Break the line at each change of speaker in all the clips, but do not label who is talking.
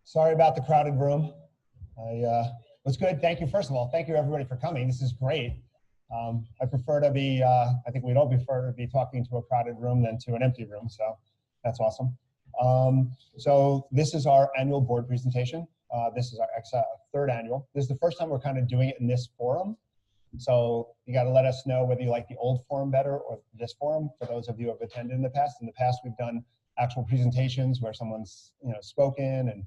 Sorry about the crowded room. It's good. Thank you. First of all, thank you everybody for coming. This is great. I prefer to be, I think we'd all prefer to be talking to a crowded room than to an empty room. So that's awesome. So this is our annual board presentation. This is our third annual. This is the first time we're kind of doing it in this forum. So you got to let us know whether you like the old forum better or this forum. For those of you who have attended in the past, we've done actual presentations where someone's spoken and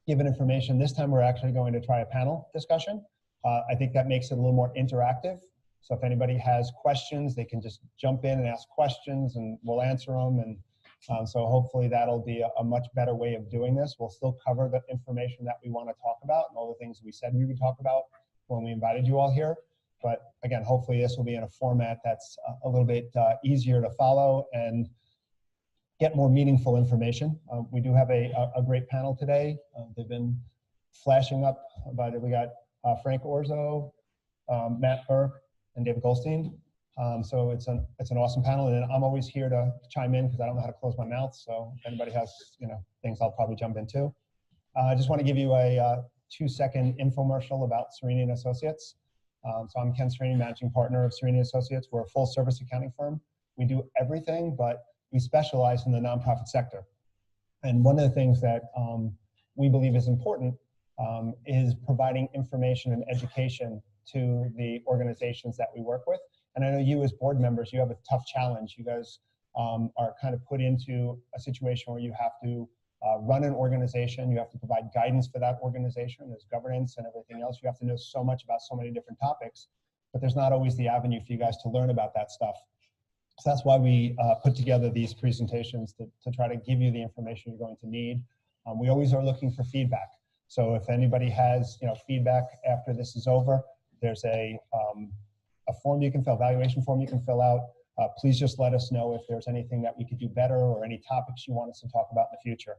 given information. This time we're actually going to try a panel discussion. I think that makes it a little more interactive. So if anybody has questions, they can just jump in and ask questions and we'll answer them. And so hopefully that'll be a much better way of doing this. We'll still cover the information that we want to talk about and all the things we said we would talk about when we invited you all here. But again, hopefully this will be in a format that's a little bit easier to follow and get more meaningful information. We do have a great panel today. They've been flashing up about it. We got Frank Orzo, Matt Burke, and David Goldstein. So it's an awesome panel, and I'm always here to chime in because I don't know how to close my mouth. So if anybody has things, I'll probably jump into. I just want to give you a 2-second infomercial about Cerini & Associates. So I'm Ken Cerini, managing partner of Cerini & Associates. We're a full-service accounting firm. We do everything, but we specialize in the nonprofit sector. And one of the things that we believe is important is providing information and education to the organizations that we work with. And I know you as board members, you have a tough challenge. You guys are kind of put into a situation where you have to run an organization. You have to provide guidance for that organization. There's governance and everything else. You have to know so much about so many different topics, but there's not always the avenue for you guys to learn about that stuff. So that's why we put together these presentations to try to give you the information you're going to need. We always are looking for feedback. So if anybody has feedback after this is over, there's a form you can fill, evaluation form you can fill out. Please just let us know if there's anything that we could do better or any topics you want us to talk about in the future.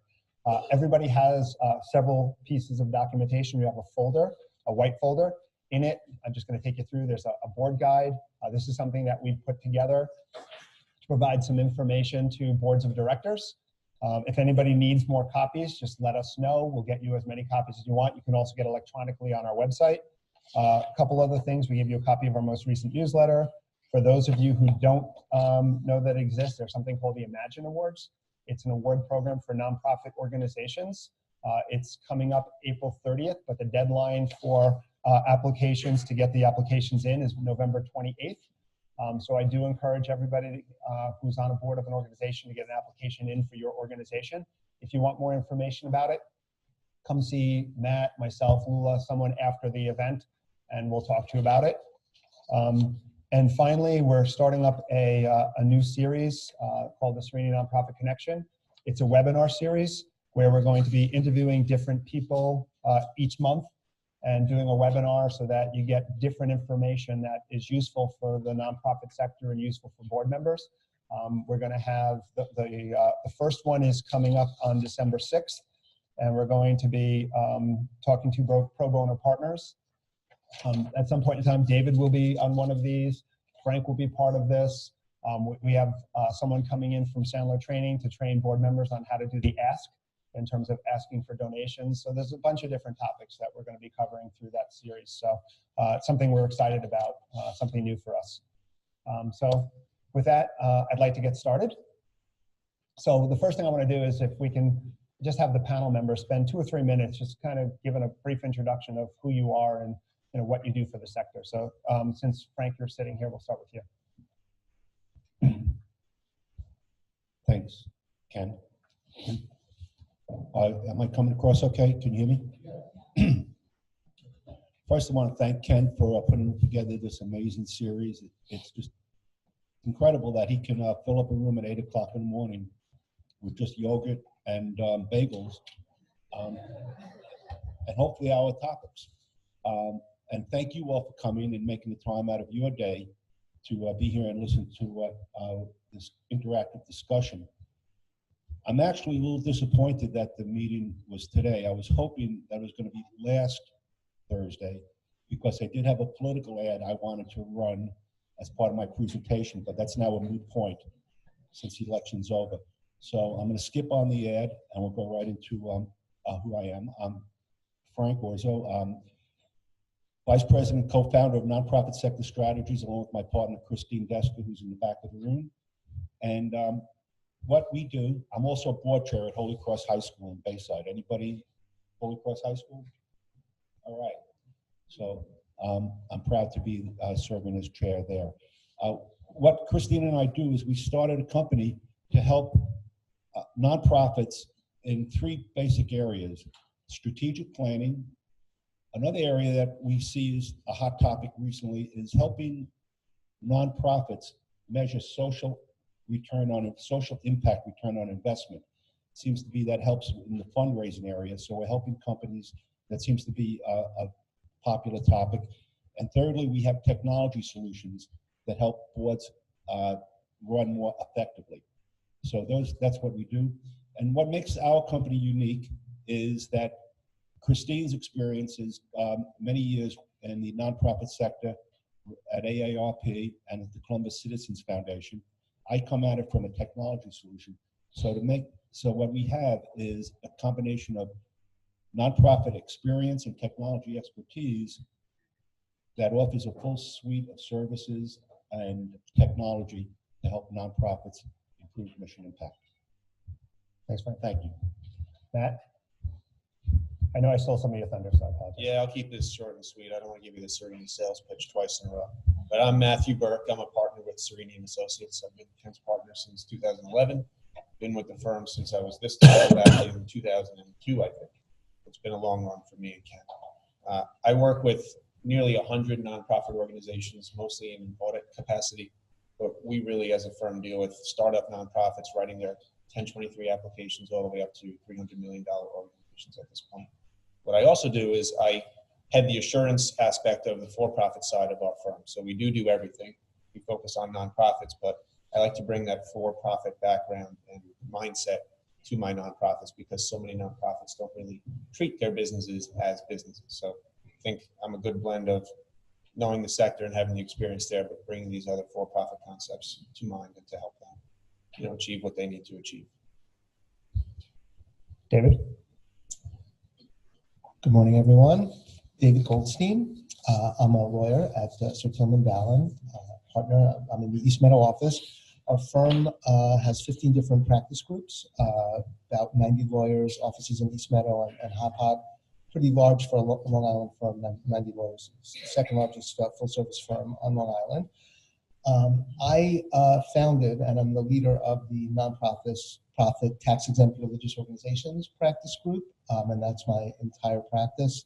Everybody has several pieces of documentation. You have a folder, a white folder. In it, I'm just going to take you through. There's a board guide. This is something that we put together to provide some information to boards of directors. If anybody needs more copies, just let us know. We'll get you as many copies as you want. You can also get electronically on our website. A couple other things, we give you a copy of our most recent newsletter. For those of you who don't know that it exists, there's something called the Imagine Awards. It's an award program for nonprofit organizations. It's coming up April 30th, but the deadline for applications to get the applications in is November 28th. So I do encourage everybody who's on a board of an organization to get an application in for your organization. If you want more information about it, come see Matt, myself, Lula, someone after the event, and we'll talk to you about it. And finally, we're starting up a new series called the Cerini Nonprofit Connection. It's a webinar series where we're going to be interviewing different people each month and doing a webinar so that you get different information that is useful for the nonprofit sector and useful for board members. We're going to have the first one is coming up on December 6th, and we're going to be talking to pro bono partners. At some point in time, David will be on one of these. Frank will be part of this. We have someone coming in from Sandler Training to train board members on how to do the ask in terms of asking for donations. So there's a bunch of different topics that we're going to be covering through that series. So it's something we're excited about, something new for us. So with that, I'd like to get started. So the first thing I want to do is if we can just have the panel members spend 2 or 3 minutes just kind of giving a brief introduction of who you are and what you do for the sector. So since Frank, you're sitting here, we'll start with you.
Thanks, Ken. Am I coming across okay? Can you hear me? First, I want to thank Ken for putting together this amazing series. It's just incredible that he can fill up a room at 8 o'clock in the morning with just yogurt and bagels, and hopefully our topics. And thank you all for coming and making the time out of your day to be here and listen to this interactive discussion. I'm actually a little disappointed that the meeting was today. I was hoping that it was going to be last Thursday because I did have a political ad I wanted to run as part of my presentation, but that's now a moot point since the election's over. So I'm going to skip on the ad and we'll go right into who I am. I'm Frank Orzo, Vice President, co-founder of Nonprofit Sector Strategies, along with my partner, Christine Desker, who's in the back of the room. And what we do, I'm also a board chair at Holy Cross High School in Bayside. Anybody Holy Cross High School? All right. So I'm proud to be serving as chair there. What Christine and I do is we started a company to help nonprofits in 3 basic areas: strategic planning. Another area that we see is a hot topic recently is helping nonprofits measure social impact return on investment. It seems to be that helps in the fundraising area. So we're helping companies. That seems to be a popular topic. And thirdly, we have technology solutions that help boards run more effectively. So that's what we do. And what makes our company unique is that Christine's experience is many years in the nonprofit sector at AARP and at the Columbus Citizens Foundation. I come at it from a technology solution. So what we have is a combination of nonprofit experience and technology expertise that offers a full suite of services and technology to help nonprofits improve mission impact.
Thanks, Frank.
Thank you.
Matt? I know I stole some of your thunder, so I apologize.
Yeah, I'll keep this short and sweet. I don't want to give you the Cerini sales pitch twice in a row. But I'm Matthew Burke. I'm a partner with Cerini and Associates. I've been Ken's partner since 2011. Been with the firm since I was this tall back in 2002, I think. It's been a long run for me and Ken. I work with nearly 100 nonprofit organizations, mostly in audit capacity. But we really, as a firm, deal with startup nonprofits writing their 1023 applications all the way up to $300 million organizations at this point. What I also do is I head the assurance aspect of the for-profit side of our firm. So we do everything. We focus on nonprofits, but I like to bring that for-profit background and mindset to my nonprofits because so many nonprofits don't really treat their businesses as businesses. So I think I'm a good blend of knowing the sector and having the experience there, but bringing these other for-profit concepts to mind and to help them, achieve what they need to achieve.
David?
Good morning, everyone. David Goldstein. I'm a lawyer at Certilman, Balin, partner. I'm in the East Meadow office. Our firm has 15 different practice groups, about 90 lawyers, offices in East Meadow and Hop Hop. Pretty large for a Long Island firm, 90 lawyers. Second largest full service firm on Long Island. I founded and I'm the leader of the nonprofit tax-exempt religious organizations practice group, and that's my entire practice.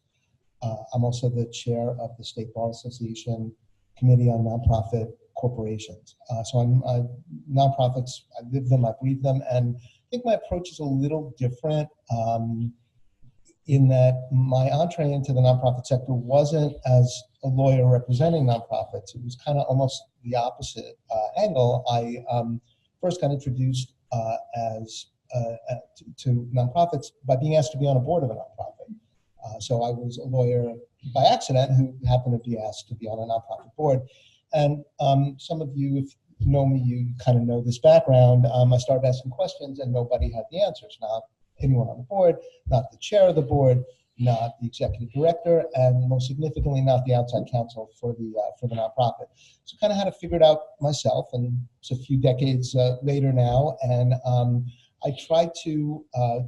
I'm also the chair of the State Bar Association Committee on Nonprofit Corporations. So I'm nonprofits, I live them, I breathe them, and I think my approach is a little different in that my entree into the nonprofit sector wasn't as a lawyer representing nonprofits. It was kind of almost the opposite angle. I first got introduced to nonprofits by being asked to be on a board of a nonprofit. So I was a lawyer by accident who happened to be asked to be on a nonprofit board. And some of you, if you know me, you kind of know this background. I started asking questions and nobody had the answers. Not anyone on the board, not the chair of the board, not the executive director, and most significantly, not the outside counsel for the nonprofit. So kind of had to figure it out myself, and it's a few decades later now, and I try to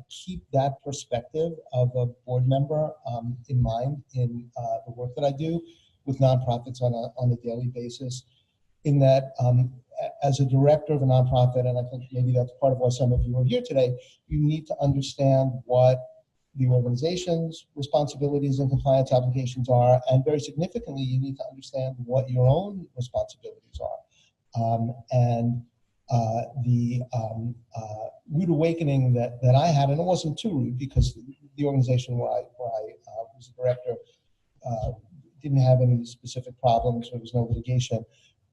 keep that perspective of a board member in mind in the work that I do with nonprofits on a daily basis. In that, as a director of a nonprofit, and I think maybe that's part of why some of you are here today, you need to understand what the organization's responsibilities and compliance obligations are, and very significantly, you need to understand what your own responsibilities are. The rude awakening that I had, and it wasn't too rude because the organization where I was a director didn't have any specific problems, there was no litigation.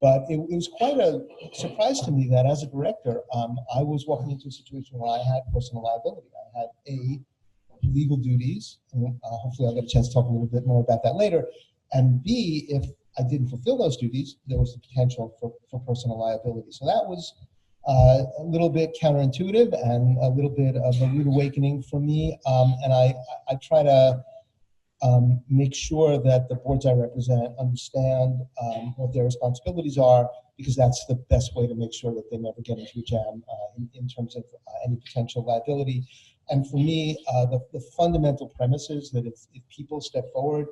But it was quite a surprise to me that as a director, I was walking into a situation where I had personal liability. I had legal duties, and hopefully I'll get a chance to talk a little bit more about that later. And B, if I didn't fulfill those duties, there was the potential for personal liability. So that was a little bit counterintuitive and a little bit of a rude awakening for me. And I try to make sure that the boards I represent understand what their responsibilities are, because that's the best way to make sure that they never get into a jam in terms of any potential liability. And for me, the fundamental premise is that if people step forward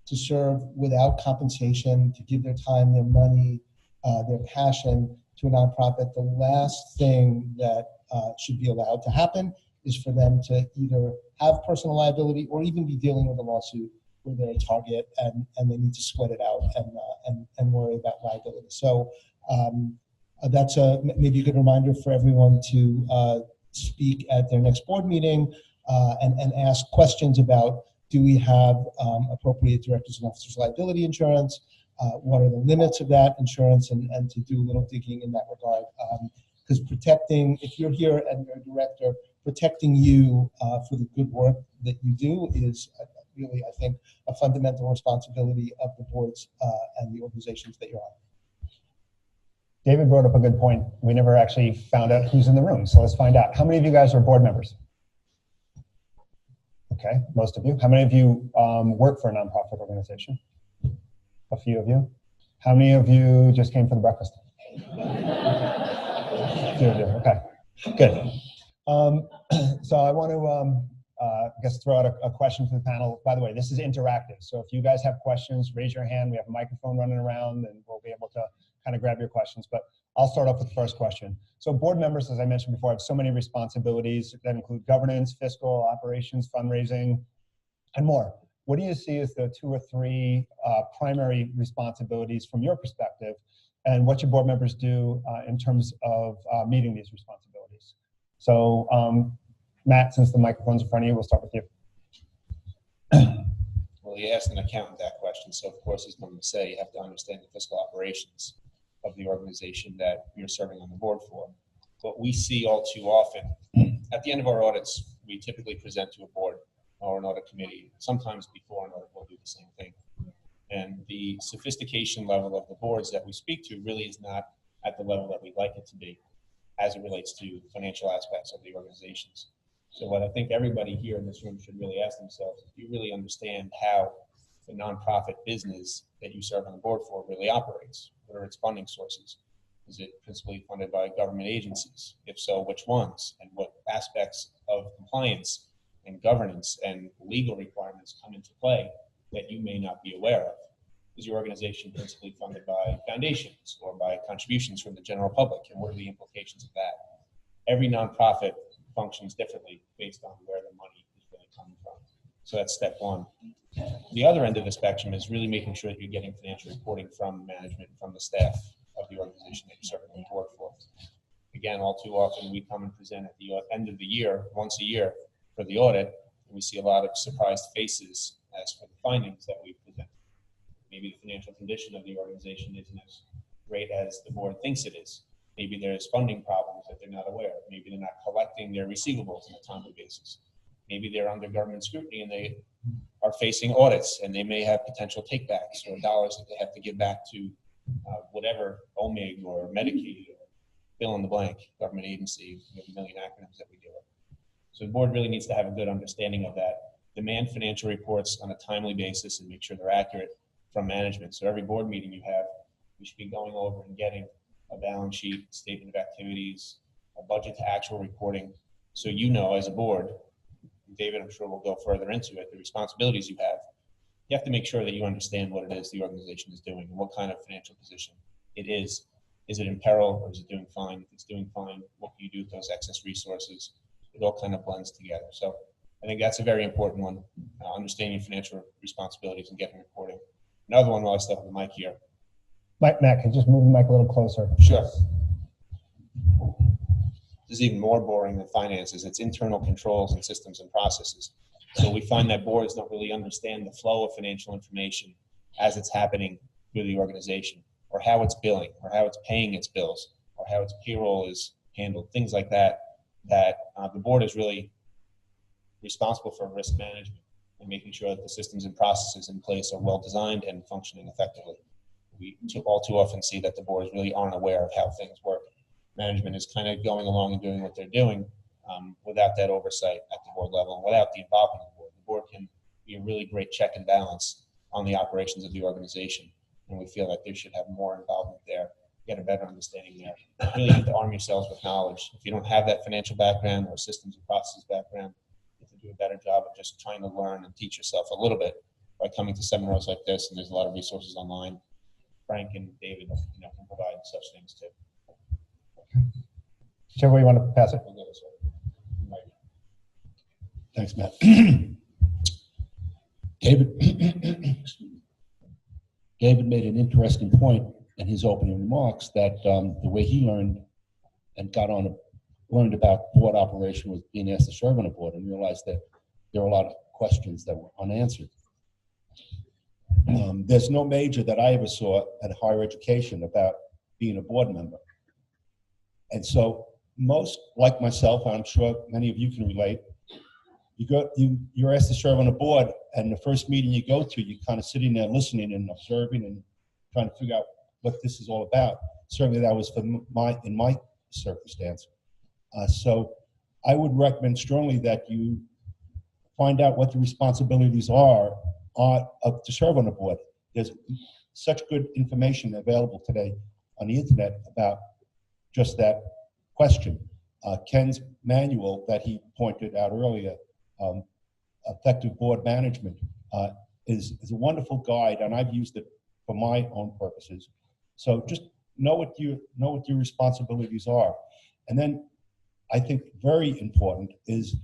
to serve without compensation, to give their time, their money, their passion to a nonprofit, the last thing that should be allowed to happen is for them to either have personal liability or even be dealing with a lawsuit where they're a target and they need to sweat it out and worry about liability. So that's maybe a good reminder for everyone to speak at their next board meeting and ask questions about, do we have appropriate directors and officers liability insurance? What are the limits of that insurance, and to do a little digging in that regard. Because protecting, if you're here and you're a director, protecting you for the good work that you do is really, I think, a fundamental responsibility of the boards and the organizations that you're on.
David brought up a good point. We never actually found out who's in the room, so let's find out. How many of you guys are board members? Okay, most of you. How many of you work for a nonprofit organization? A few of you. How many of you just came for the breakfast? A few of you, okay, good. So I want to, I guess, throw out a question to the panel. By the way, this is interactive, so if you guys have questions, raise your hand. We have a microphone running around, and we'll be able to kind of grab your questions. But I'll start off with the first question. So board members, as I mentioned before, have so many responsibilities that include governance, fiscal, operations, fundraising, and more. What do you see as the 2 or 3 primary responsibilities from your perspective, and what your board members do in terms of meeting these responsibilities? So Matt, since the microphone's in front of you, we'll start with you.
Well, you asked an accountant that question, so of course he's going to say you have to understand the fiscal operations of the organization that you're serving on the board for. What we see all too often, at the end of our audits, we typically present to a board or an audit committee. Sometimes before an audit, we'll do the same thing. And the sophistication level of the boards that we speak to really is not at the level that we'd like it to be as it relates to financial aspects of the organizations. So what I think everybody here in this room should really ask themselves is, do you really understand how the nonprofit business that you serve on the board for really operates? What are its funding sources? Is it principally funded by government agencies? If so, which ones? And what aspects of compliance and governance and legal requirements come into play that you may not be aware of? Is your organization principally funded by foundations or by contributions from the general public? And what are the implications of that? Every nonprofit functions differently based on where the money is really coming from. So that's step one. The other end of the spectrum is really making sure that you're getting financial reporting from management and from the staff of the organization that you're serving on the board for. Again, all too often we come and present at the end of the year, once a year, for the audit, and we see a lot of surprised faces as for the findings that we present. Maybe the financial condition of the organization isn't as great as the board thinks it is. Maybe there's funding problems that they're not aware of. Maybe they're not collecting their receivables on a timely basis. Maybe they're under government scrutiny and they are facing audits, and they may have potential takebacks or dollars that they have to give back to whatever OMIG or Medicaid or fill in the blank government agency. We have a million acronyms that we deal with. So the board really needs to have a good understanding of that. Demand financial reports on a timely basis and make sure they're accurate from management. So every board meeting you have, we should be going over and getting a balance sheet, statement of activities, a budget to actual reporting. So you know, as a board, David, I'm sure we'll go further into it, the responsibilities you have to make sure that you understand what it is the organization is doing and what kind of financial position it is. Is it in peril or is it doing fine? If it's doing fine, what can you do with those excess resources? It all kind of blends together. So I think that's a very important one, understanding financial responsibilities and getting reporting. Another one, while I still have the mic here.
Matt, can you just move the mic a little closer?
Sure. This is even more boring than finances. It's internal controls and systems and processes. So we find that boards don't really understand the flow of financial information as it's happening through the organization, or how it's billing, or how it's paying its bills, or how its payroll is handled, things like that, that the board is really responsible for risk management and making sure that the systems and processes in place are well designed and functioning effectively. We all too often see that the boards really aren't aware of how things work. management is kind of going along and doing what they're doing without that oversight at the board level and without the involvement of the board. The board can be a really great check and balance on the operations of the organization, and we feel like they should have more involvement there, get a better understanding there. You really need to arm yourselves with knowledge. If you don't have that financial background or systems and processes background, you have to do a better job of just trying to learn and teach yourself a little bit by coming to seminars like this, and there's a lot of resources online. Frank and David, can provide such things too.
Whichever way you want to pass it.
We'll go this way.
Thanks, Matt. David made an interesting point in his opening remarks that the way he learned about board operation was being asked to serve on a board, and realized that there were a lot of questions that were unanswered. There's no major that I ever saw at higher education about being a board member. And so most, like myself, I'm sure many of you can relate, you're asked to serve on a board, and the first meeting you go to, you're kind of sitting there listening and observing and trying to figure out what this is all about. Certainly that was in my circumstance. So I would recommend strongly that you find out what the responsibilities are to serve on the board. There's such good information available today on the internet about just that question. Ken's manual that he pointed out earlier, Effective Board Management, is a wonderful guide, and I've used it for my own purposes. So just know what your responsibilities are. And then I think very important is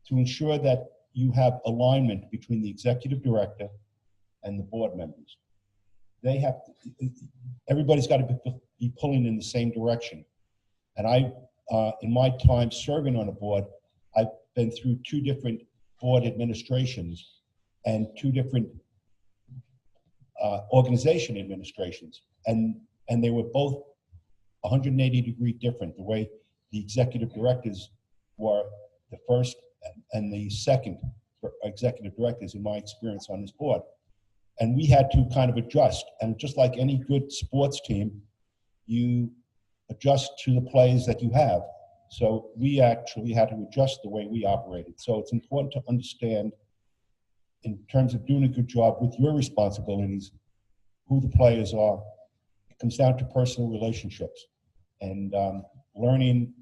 to ensure that you have alignment between the executive director and the board members. Everybody's got to be pulling in the same direction. And in my time serving on a board, I've been through 2 different board administrations and 2 different organization administrations. And they were both 180-degree different, the way the executive directors were the first and the second executive directors in my experience on this board. And we had to kind of adjust. And just like any good sports team, you adjust to the players that you have. So we actually had to adjust the way we operated. So it's important to understand, in terms of doing a good job with your responsibilities, who the players are. It comes down to personal relationships and learning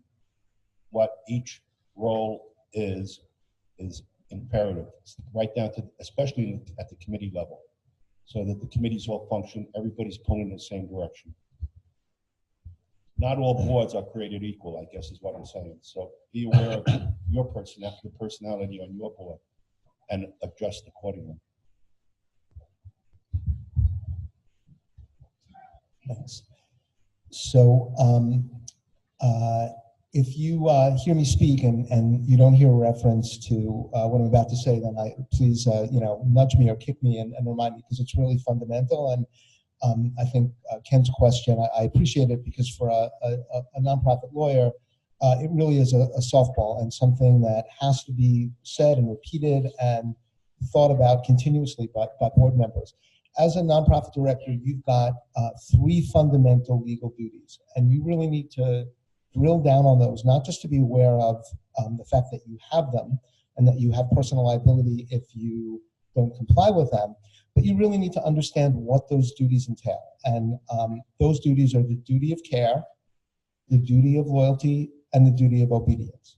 what each role is imperative, right down to, especially at the committee level, so that the committees all function, everybody's pulling in the same direction. Not all boards are created equal, I guess is what I'm saying. So be aware of your personality on your board and adjust accordingly.
Thanks. So if you hear me speak and you don't hear a reference to what I'm about to say, then please nudge me or kick me and remind me, because it's really fundamental. And I think Ken's question, I appreciate it, because for a nonprofit lawyer, it really is a softball and something that has to be said and repeated and thought about continuously by board members. As a nonprofit director, you've got 3 fundamental legal duties, and you really need to drill down on those, not just to be aware of the fact that you have them and that you have personal liability if you don't comply with them, but you really need to understand what those duties entail. And those duties are the duty of care, the duty of loyalty, and the duty of obedience.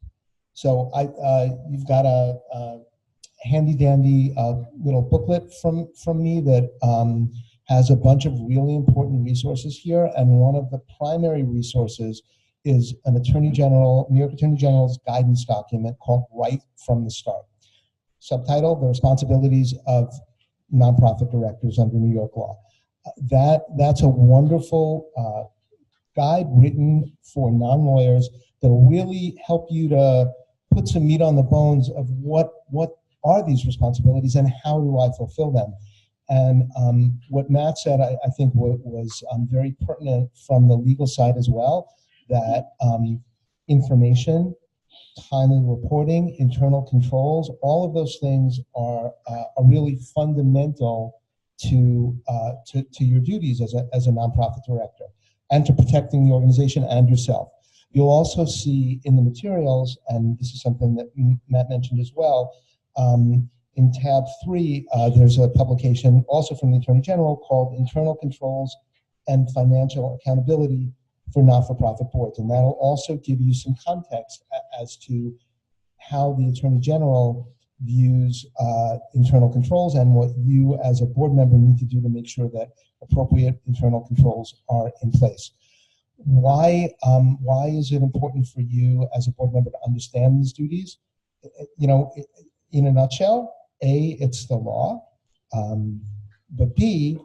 So you've got a handy-dandy little booklet from me that has a bunch of really important resources here, and one of the primary resources is an New York Attorney General's guidance document called Right from the Start. Subtitle, The Responsibilities of Nonprofit Directors under New York law. That's a wonderful guide written for non-lawyers that'll really help you to put some meat on the bones of what are these responsibilities and how do I fulfill them. And what Matt said, I think was very pertinent from the legal side as well, that information, timely reporting, internal controls, all of those things are really fundamental to your duties as a nonprofit director, and to protecting the organization and yourself. You'll also see in the materials, and this is something that Matt mentioned as well, in tab 3, there's a publication also from the Attorney General called Internal Controls and Financial Accountability for Not-for-Profit Boards. And that'll also give you some context as to how the Attorney General views internal controls and what you as a board member need to do to make sure that appropriate internal controls are in place. Why is it important for you as a board member to understand these duties? You know, in a nutshell, A, it's the law, but B,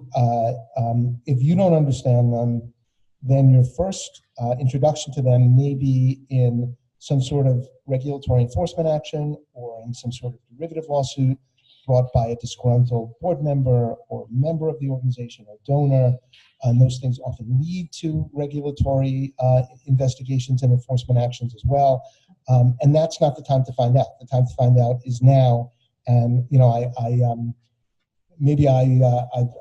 if you don't understand them, then your first introduction to them may be in some sort of regulatory enforcement action or in some sort of derivative lawsuit brought by a disgruntled board member or member of the organization or donor. And those things often lead to regulatory investigations and enforcement actions as well. And that's not the time to find out. The time to find out is now. And you know,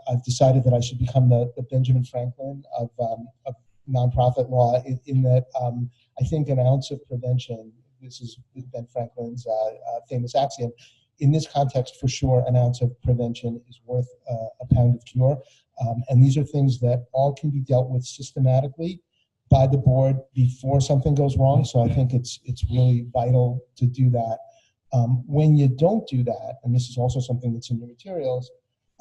I've decided that I should become the Benjamin Franklin of nonprofit law in that I think an ounce of prevention, this is Ben Franklin's famous axiom, in this context for sure an ounce of prevention is worth a pound of cure. And these are things that all can be dealt with systematically by the board before something goes wrong. So I think it's really vital to do that. When you don't do that, and this is also something that's in your materials,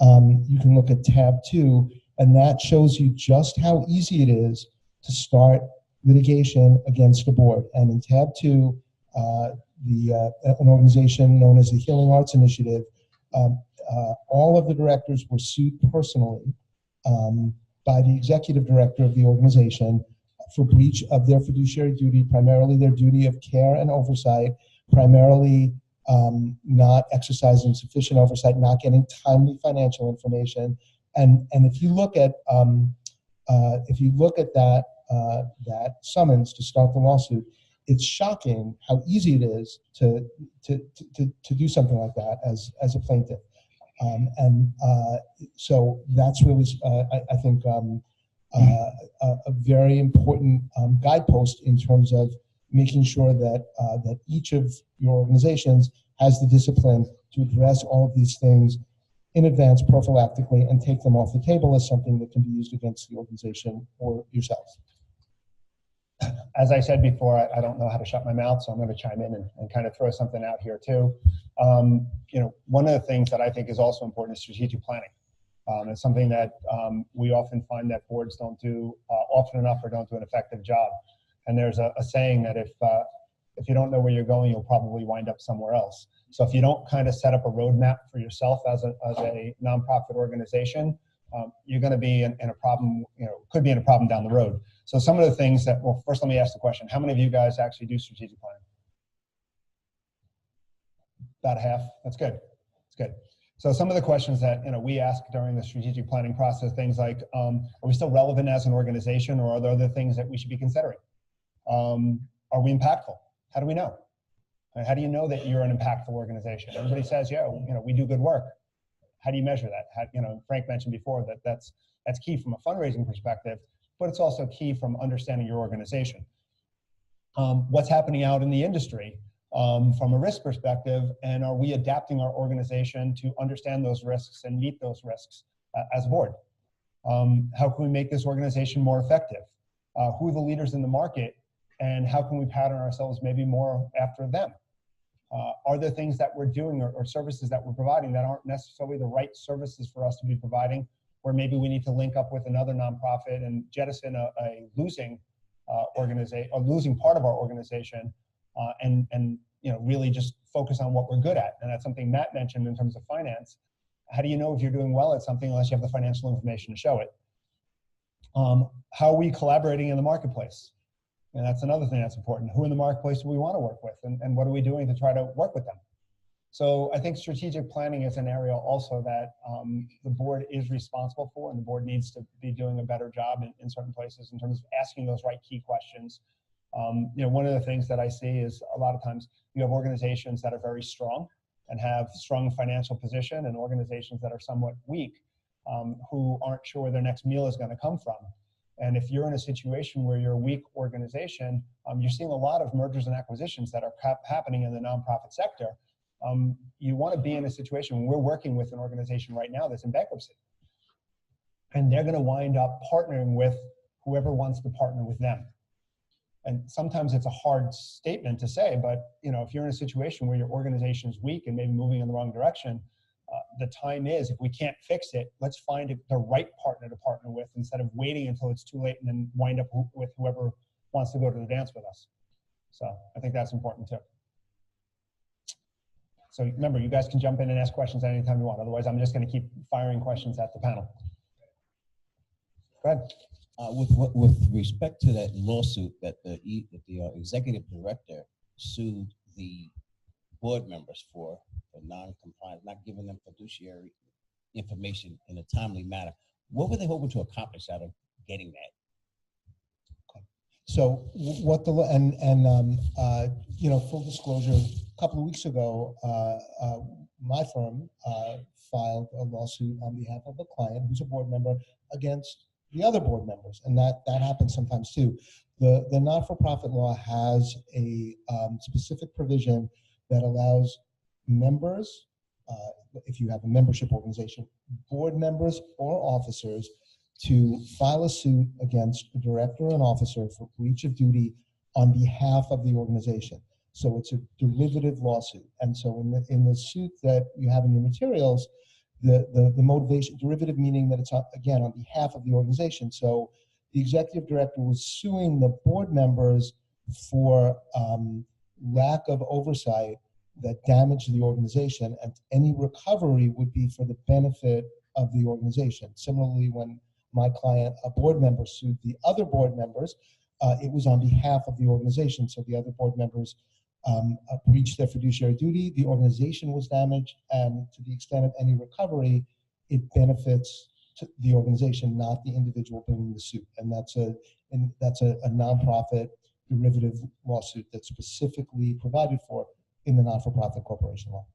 you can look at tab 2, and that shows you just how easy it is to start litigation against a board. And in tab 2, an organization known as the Healing Arts Initiative, all of the directors were sued personally by the executive director of the organization for breach of their fiduciary duty, primarily their duty of care and oversight, primarily not exercising sufficient oversight, not getting timely financial information. And if you look at that summons to start the lawsuit, it's shocking how easy it is to do something like that as a plaintiff. So that's really, I think, a very important guidepost in terms of making sure that each of your organizations has the discipline to address all of these things in advance prophylactically and take them off the table as something that can be used against the organization or yourselves.
As I said before, I don't know how to shut my mouth, so I'm going to chime in and kind of throw something out here too. You know, one of the things that I think is also important is strategic planning. It's something that we often find that boards don't do often enough or don't do an effective job. And there's a saying that if you don't know where you're going, you'll probably wind up somewhere else. So if you don't kind of set up a roadmap for yourself as a nonprofit organization, you're going to be in a problem, you know, could be in a problem down the road. So some of the things that, well, first let me ask the question, how many of you guys actually do strategic planning? About half, that's good, that's good. So some of the questions that, you know, we ask during the strategic planning process, things like, are we still relevant as an organization, or are there other things that we should be considering? Are we impactful? How do we know? How do you know that you're an impactful organization? Everybody says, yeah, you know, we do good work. How do you measure that? How, you know, Frank mentioned before that that's key from a fundraising perspective, but it's also key from understanding your organization. What's happening out in the industry from a risk perspective, and are we adapting our organization to understand those risks and meet those risks as a board? How can we make this organization more effective? Who are the leaders in the market, and how can we pattern ourselves maybe more after them? Are there things that we're doing or services that we're providing that aren't necessarily the right services for us to be providing, or maybe we need to link up with another nonprofit and jettison a losing organization, or losing part of our organization, and you know, really just focus on what we're good at. And that's something Matt mentioned in terms of finance. How do you know if you're doing well at something unless you have the financial information to show it? How are we collaborating in the marketplace? And that's another thing that's important. Who in the marketplace do we want to work with, and what are we doing to try to work with them? So I think strategic planning is an area also that the board is responsible for, and the board needs to be doing a better job in certain places in terms of asking those right key questions. You know, one of the things that I see is a lot of times you have organizations that are very strong and have strong financial position, and organizations that are somewhat weak, who aren't sure where their next meal is going to come from. And if you're in a situation where you're a weak organization, you're seeing a lot of mergers and acquisitions that are happening in the nonprofit sector. You want to be in a situation where we're working with an organization right now that's in bankruptcy. And they're going to wind up partnering with whoever wants to partner with them. And sometimes it's a hard statement to say, but if you're in a situation where your organization is weak and maybe moving in the wrong direction, the time is, if we can't fix it, let's find the right partner to partner with instead of waiting until it's too late and then wind up with whoever wants to go to the dance with us. So I think that's important too. So remember, you guys can jump in and ask questions anytime you want. Otherwise, I'm just going to keep firing questions at the panel. Go ahead.
With respect to that lawsuit that the executive director sued the board members for non-compliance, not giving them fiduciary information in a timely manner, what were they hoping to accomplish out of getting that?
Okay. So what the full disclosure, a couple of weeks ago, my firm filed a lawsuit on behalf of a client who's a board member against the other board members, and that happens sometimes too. The not-for-profit law has a specific provision that allows members, if you have a membership organization, board members or officers, to file a suit against a director or an officer for breach of duty on behalf of the organization. So it's a derivative lawsuit. And so in the suit that you have in your materials, the motivation, derivative meaning that it's, again, on behalf of the organization. So the executive director was suing the board members for lack of oversight that damaged the organization, and any recovery would be for the benefit of the organization. Similarly, when my client, a board member, sued the other board members, it was on behalf of the organization. So the other board members breached their fiduciary duty, the organization was damaged, and to the extent of any recovery, it benefits the organization, not the individual bringing the suit. And that's a nonprofit derivative lawsuit that's specifically provided for in the not-for-profit corporation law.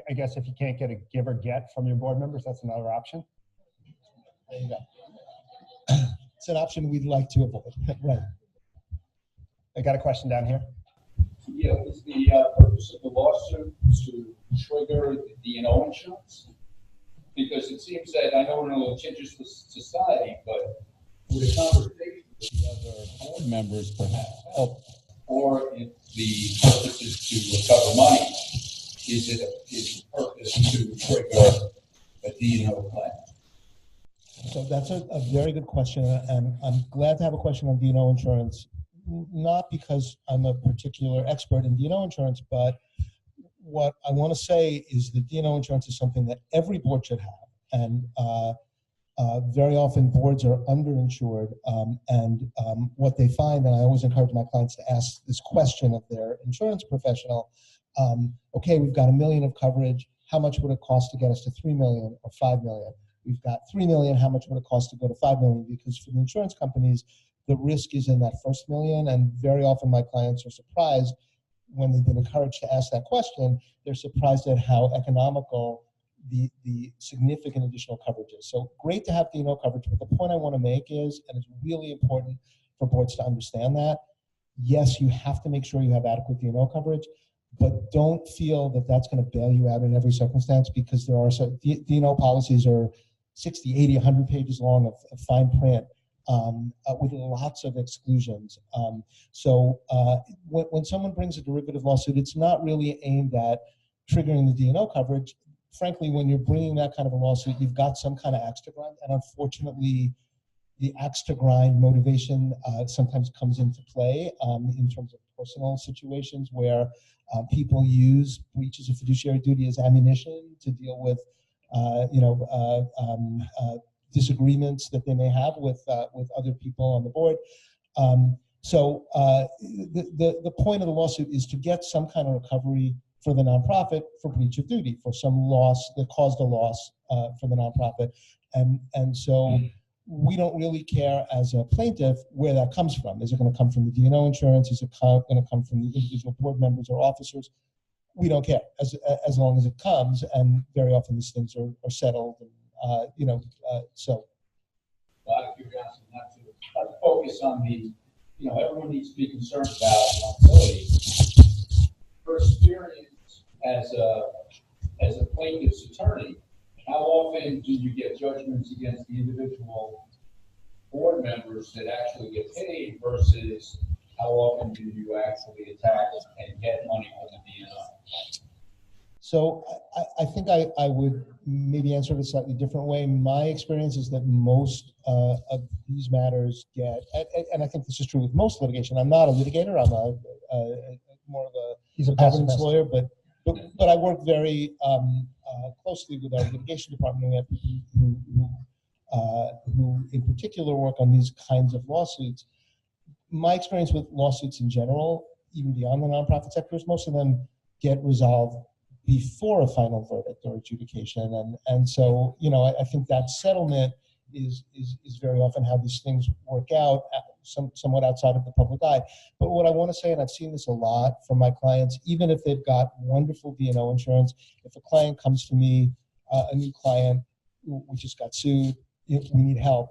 I guess if you can't get a give or get from your board members, that's another option.
There you go. It's an option we'd like to avoid. Right.
I got a question down here.
Yeah, is the purpose of the lawsuit to trigger the DINO Insurance? Because it seems that, I know we're in a litigious society, but with a conversation with the other board members perhaps help, or if the purpose is to recover money, is the purpose to trigger a DINO claim?
So that's a very good question, and I'm glad to have a question on DINO Insurance, not because I'm a particular expert in DINO Insurance, but what I want to say is that DINO Insurance is something that every board should have, and very often boards are underinsured, and what they find, and I always encourage my clients to ask this question of their insurance professional, okay, we've got $1 million of coverage, how much would it cost to get us to 3 million or 5 million? We've got 3 million, how much would it cost to go to 5 million? Because for the insurance companies, the risk is in that first million, and very often my clients are surprised when they've been encouraged to ask that question. They're surprised at how economical the significant additional coverage is. So great to have DINO coverage, but the point I want to make is, and it's really important for boards to understand that, yes, you have to make sure you have adequate DINO coverage, but don't feel that that's going to bail you out in every circumstance, because there are some DINO policies are 60, 80, 100 pages long of fine print with lots of exclusions. So when someone brings a derivative lawsuit, it's not really aimed at triggering the DINO coverage. Frankly, when you're bringing that kind of a lawsuit, you've got some kind of axe to grind, and unfortunately, the axe to grind motivation sometimes comes into play in terms of personal situations where people use breaches of fiduciary duty as ammunition to deal with disagreements that they may have with other people on the board. So the point of the lawsuit is to get some kind of recovery for the nonprofit for breach of duty, for some loss that caused a loss for the nonprofit. And so we don't really care as a plaintiff where that comes from. Is it going to come from the DINO Insurance? Is it going to come from the individual board members or officers? We don't care as long as it comes, and very often these things are settled. And, so.
Well, out of curiosity, not to try to focus on the, everyone needs to be concerned about liability. Her experience as a plaintiff's attorney, how often do you get judgments against the individual board members that actually get paid versus how often do you actually attack and get money from the DNO?
So I think I would maybe answer it a slightly different way. My experience is that most of these matters get, and I think this is true with most litigation. I'm not a litigator. I'm more of a governance lawyer, but I work very closely with our litigation department who in particular work on these kinds of lawsuits. My experience with lawsuits in general, even beyond the nonprofit sector, is most of them get resolved before a final verdict or adjudication. And so, I think that settlement is very often how these things work out, somewhat outside of the public eye. But what I want to say, and I've seen this a lot from my clients, even if they've got wonderful DINO insurance, if a client comes to me, a new client, we just got sued, we need help,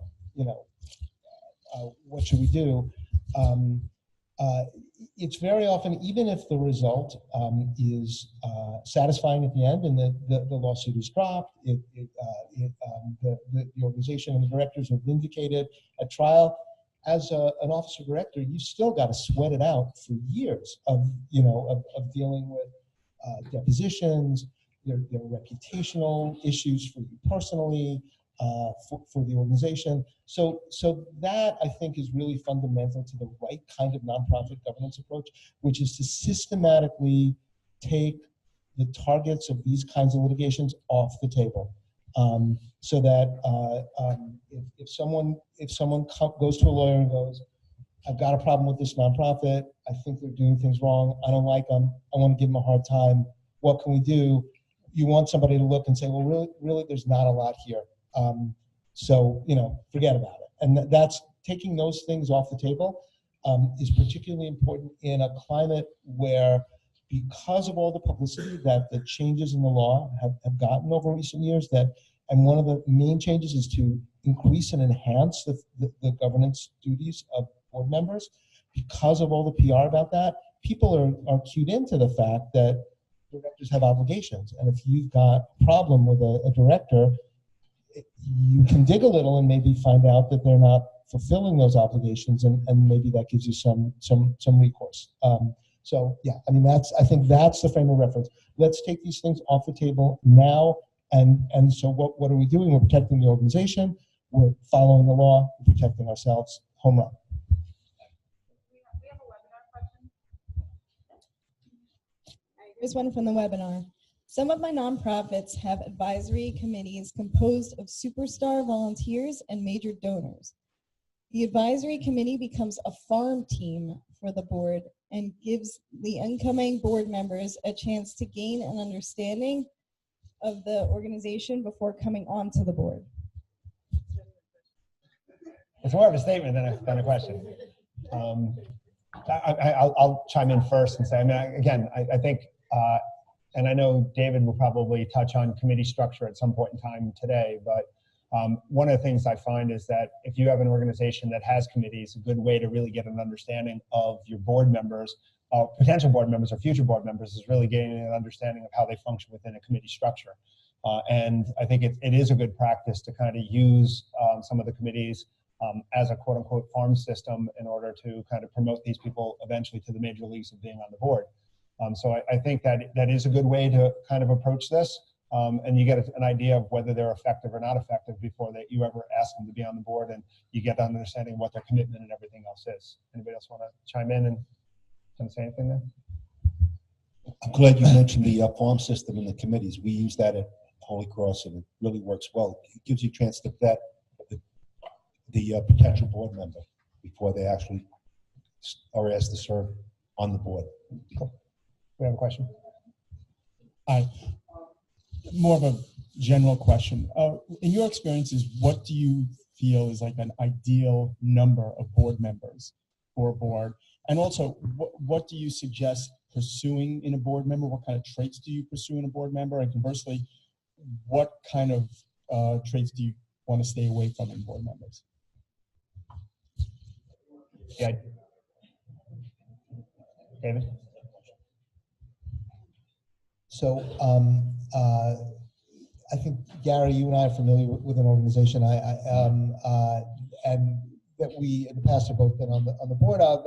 what should we do? It's very often, even if the result is satisfying at the end and the lawsuit is dropped, the organization and the directors are vindicated at trial, as an officer director, you still got to sweat it out for years of dealing with depositions, their reputational issues for you personally, for the organization. So that, I think, is really fundamental to the right kind of nonprofit governance approach, which is to systematically take the targets of these kinds of litigations off the table. So that if someone goes to a lawyer and goes, I've got a problem with this nonprofit, I think they're doing things wrong, I don't like them, I want to give them a hard time, what can we do? You want somebody to look and say, well, really, there's not a lot here. So, forget about it. And that's taking those things off the table is particularly important in a climate where, because of all the publicity that the changes in the law have gotten over recent years, and one of the main changes is to increase and enhance the governance duties of board members. Because of all the PR about that, people are cued into the fact that directors have obligations. And if you've got a problem with a director, you can dig a little and maybe find out that they're not fulfilling those obligations, and maybe that gives you some recourse. So yeah, I think that's the frame of reference. Let's take these things off the table now. And so what are we doing? We're protecting the organization. We're following the law. We're protecting ourselves. Home run.
We have a webinar question. Here's one from the webinar. Some of my nonprofits have advisory committees composed of superstar volunteers and major donors. The advisory committee becomes a farm team for the board and gives the incoming board members a chance to gain an understanding of the organization before coming onto the board.
It's more of a statement than a question. I'll chime in first and say, I think, and I know David will probably touch on committee structure at some point in time today, but one of the things I find is that if you have an organization that has committees, a good way to really get an understanding of your board members, potential board members or future board members, is really gaining an understanding of how they function within a committee structure. And I think it is a good practice to kind of use some of the committees as a quote unquote farm system in order to kind of promote these people eventually to the major leagues of being on the board. So I think that is a good way to kind of approach this. And you get an idea of whether they're effective or not effective before you ever ask them to be on the board, and you get an understanding of what their commitment and everything else is. Anybody else want to chime in and say anything there?
I'm glad you mentioned the farm system and the committees. We use that at Holy Cross, and it really works well. It gives you a chance to vet the potential board member before they actually are asked to serve on the board.
Cool. We have a question.
Hi. More of a general question. In your experiences, what do you feel is like an ideal number of board members for a board? And also, what do you suggest pursuing in a board member? What kind of traits do you pursue in a board member? And conversely, what kind of traits do you want to stay away from in board members?
Yeah. David?
So I think, Gary, you and I are familiar with an organization and that we in the past have both been on the board of,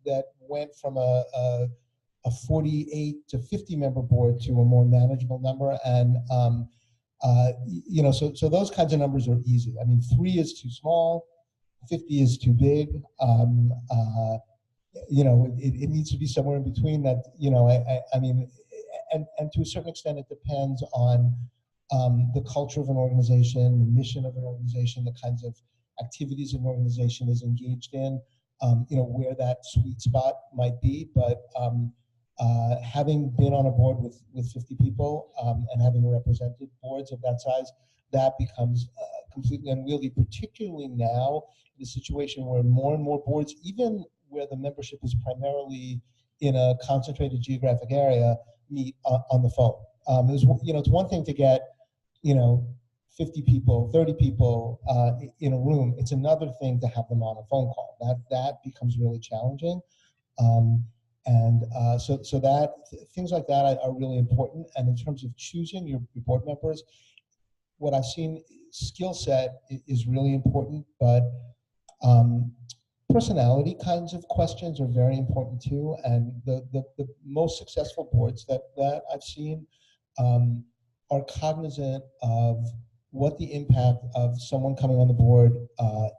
that went from a 48 to 50 member board to a more manageable number. And you know, so those kinds of numbers are easy. I mean, 3 is too small, 50 is too big. You know, it needs to be somewhere in between that, you know, I mean, and to a certain extent, it depends on the culture of an organization, the mission of an organization, the kinds of activities an organization is engaged in, you know, where that sweet spot might be. But having been on a board with 50 people and having represented boards of that size, that becomes completely unwieldy, particularly now in a situation where more and more boards, even where the membership is primarily in a concentrated geographic area, meet on the phone. You know, it's one thing to get, you know, 50 people, 30 people in a room. It's another thing to have them on a phone call. That becomes really challenging. So that things like that are really important. And in terms of choosing your board members, what I've seen, skill set is really important, but personality kinds of questions are very important too. And the most successful boards that I've seen are cognizant of what the impact of someone coming on the board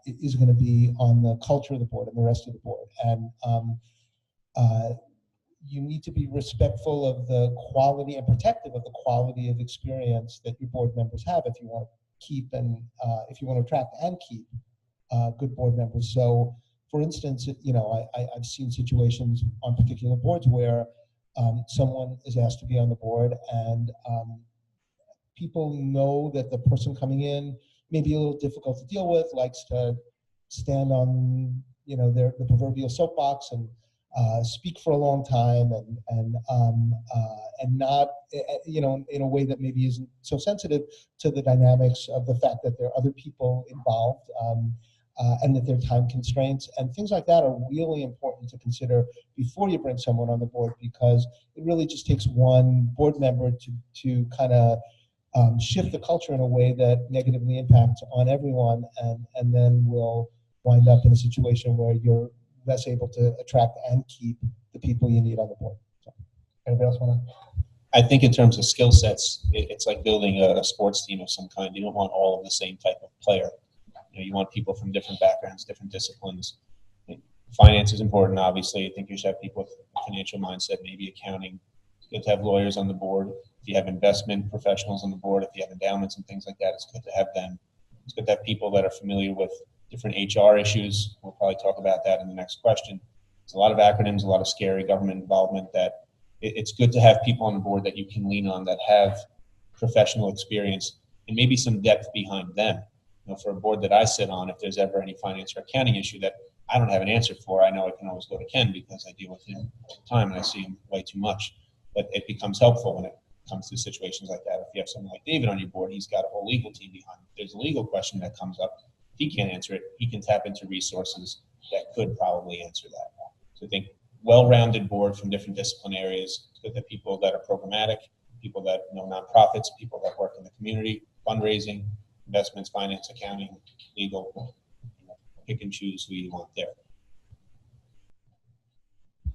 is going to be on the culture of the board and the rest of the board. And you need to be respectful of the quality and protective of the quality of experience that your board members have if you want to keep and if you want to attract and keep good board members. So, for instance, you know, I've seen situations on particular boards where someone is asked to be on the board and people know that the person coming in may be a little difficult to deal with, likes to stand on, you know, the proverbial soapbox and speak for a long time and not, you know, in a way that maybe isn't so sensitive to the dynamics of the fact that there are other people involved and that there are time constraints and things like that are really important to consider before you bring someone on the board, because it really just takes one board member to kind of shift the culture in a way that negatively impacts on everyone, and then we'll wind up in a situation where you're less able to attract and keep the people you need on the board. So, anybody else want to?
I think in terms of skill sets, it's like building a sports team of some kind. You don't want all of the same type of player. You know, you want people from different backgrounds, different disciplines. Finance is important, obviously. I think you should have people with a financial mindset, maybe accounting. It's good to have lawyers on the board. If you have investment professionals on the board, if you have endowments and things like that, it's good to have them. It's good to have people that are familiar with different HR issues. We'll probably talk about that in the next question. There's a lot of acronyms, a lot of scary government involvement that it's good to have people on the board that you can lean on that have professional experience and maybe some depth behind them. You know, for a board that I sit on, if there's ever any finance or accounting issue that I don't have an answer for, I know I can always go to Ken because I deal with him all the time and I see him way too much. But it becomes helpful when it comes to situations like that. If you have someone like David on your board, he's got a whole legal team behind him. If there's a legal question that comes up, if he can't answer it, he can tap into resources that could probably answer that. So I think well-rounded board from different discipline areas, good to people that are programmatic, people that know nonprofits, people that work in the community, fundraising, investments, finance, accounting, legal. Pick and choose who you want there.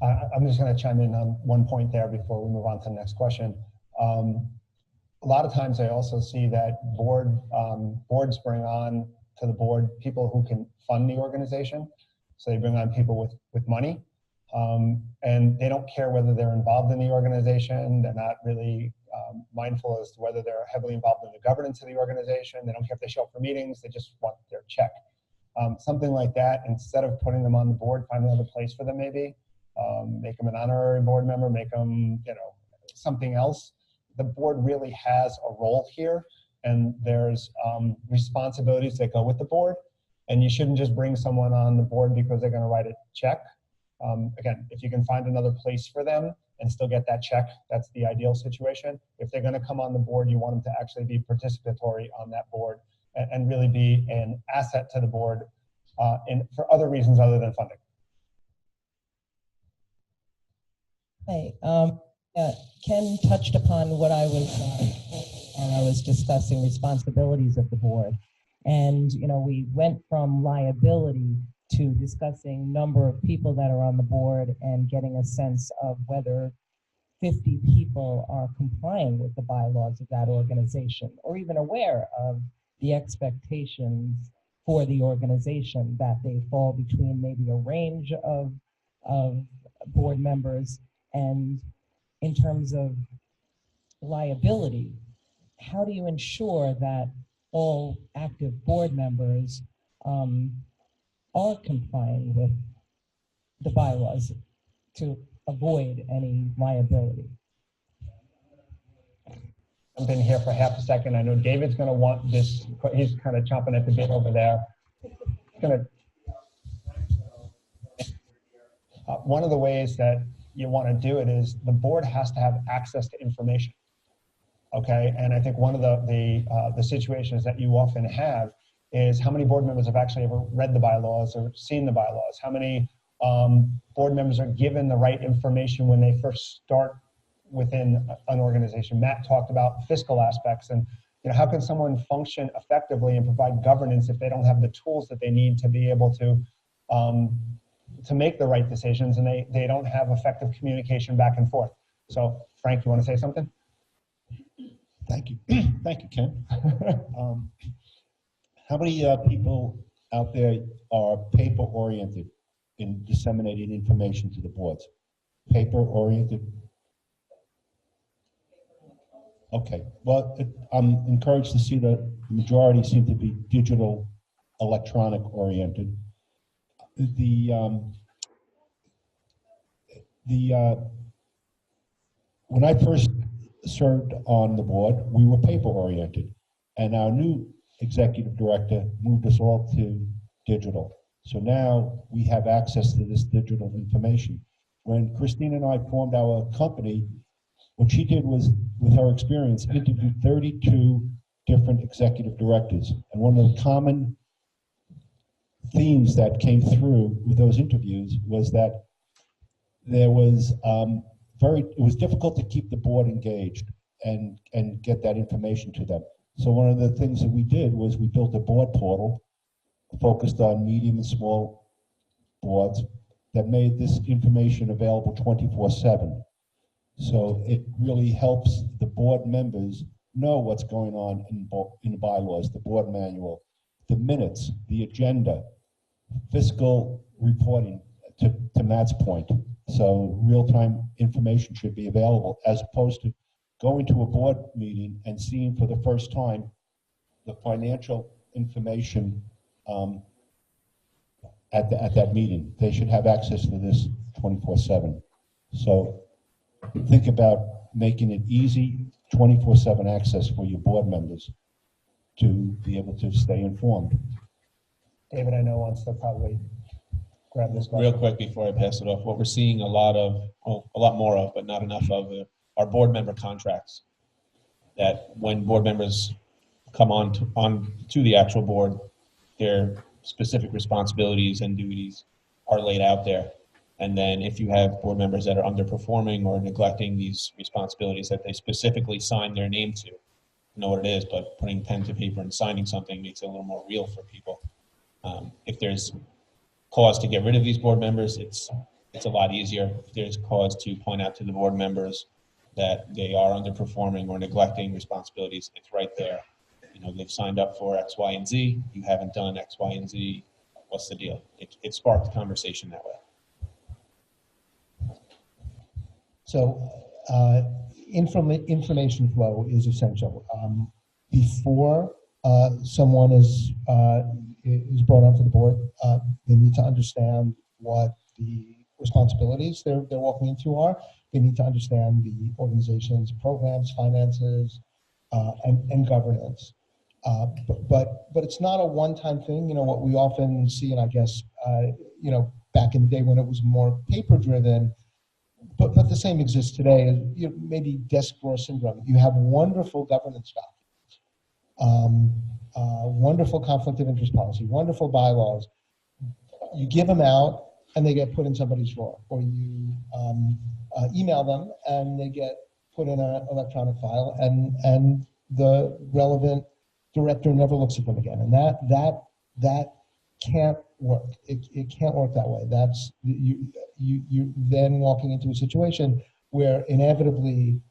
I'm just going to chime in on one point there before we move on to the next question. A lot of times I also see that boards bring on to the board people who can fund the organization. So they bring on people with money, and they don't care whether they're involved in the organization. They're not really mindful as to whether they're heavily involved in the governance of the organization. They don't care if they show up for meetings. They just want their check. Something like that, instead of putting them on the board, find another place for them maybe. Make them an honorary board member, make them, you know, something else. The board really has a role here, and there's responsibilities that go with the board, and you shouldn't just bring someone on the board because they're going to write a check. Again, if you can find another place for them and still get that check, that's the ideal situation. If they're going to come on the board, you want them to actually be participatory on that board and really be an asset to the board for other reasons other than funding.
Hey, Ken touched upon what I was discussing, responsibilities of the board. And, we went from liability to discussing number of people that are on the board and getting a sense of whether 50 people are complying with the bylaws of that organization or even aware of the expectations for the organization, that they fall between maybe a range of board members. And in terms of liability, how do you ensure that all active board members are complying with the bylaws to avoid any liability?
I've been here for half a second. I know David's going to want this. He's kind of chomping at the bit over there. One of the ways that you want to do it is the board has to have access to information. Okay, and I think one of the situations that you often have is how many board members have actually ever read the bylaws or seen the bylaws? How many board members are given the right information when they first start within an organization? Matt talked about fiscal aspects, and how can someone function effectively and provide governance if they don't have the tools that they need to be able to make the right decisions, and they don't have effective communication back and forth. So Frank, you want to say something?
Thank you. Thank you, Ken. How many people out there are paper-oriented in disseminating information to the boards? Paper-oriented? Okay. Well, I'm encouraged to see that the majority seem to be digital, electronic-oriented. When I first served on the board, we were paper-oriented, and our new executive director moved us all to digital. So now we have access to this digital information. When Christine and I formed our company, what she did was, with her experience, interviewed 32 different executive directors. And one of the common themes that came through with those interviews was that there was it was difficult to keep the board engaged and get that information to them. So one of the things that we did was we built a board portal focused on medium and small boards that made this information available 24/7. So it really helps the board members know what's going on in the bylaws, the board manual, the minutes, the agenda, fiscal reporting, to Matt's point. So real-time information should be available, as opposed to going to a board meeting and seeing for the first time the financial information at that meeting. They should have access to this 24/7. So think about making it easy, 24/7 access for your board members to be able to stay informed.
David, I know, wants to probably grab this question.
Real quick before I pass it off, what we're seeing a lot more of, but not enough of, are board member contracts. That when board members come on to the actual board, their specific responsibilities and duties are laid out there. And then if you have board members that are underperforming or neglecting these responsibilities that they specifically sign their name to, you know what it is, but putting pen to paper and signing something makes it a little more real for people. If there's cause to get rid of these board members, it's a lot easier. If there's cause to point out to the board members that they are underperforming or neglecting responsibilities, it's right there. They've signed up for X, Y, and Z. You haven't done X, Y, and Z. What's the deal? It sparked conversation that way.
So information flow is essential. Before someone is brought onto the board, they need to understand what the responsibilities they're walking into are. They need to understand the organization's programs, finances, and governance. But it's not a one-time thing. What we often see, and I guess back in the day when it was more paper-driven, but the same exists today. Is maybe desk drawer syndrome. You have wonderful governance documents, wonderful conflict of interest policy, wonderful bylaws. You give them out, and they get put in somebody's drawer, or you email them and they get put in an electronic file, and the relevant director never looks at them again. And that can't work. It can't work that way. That's you then walking into a situation where inevitably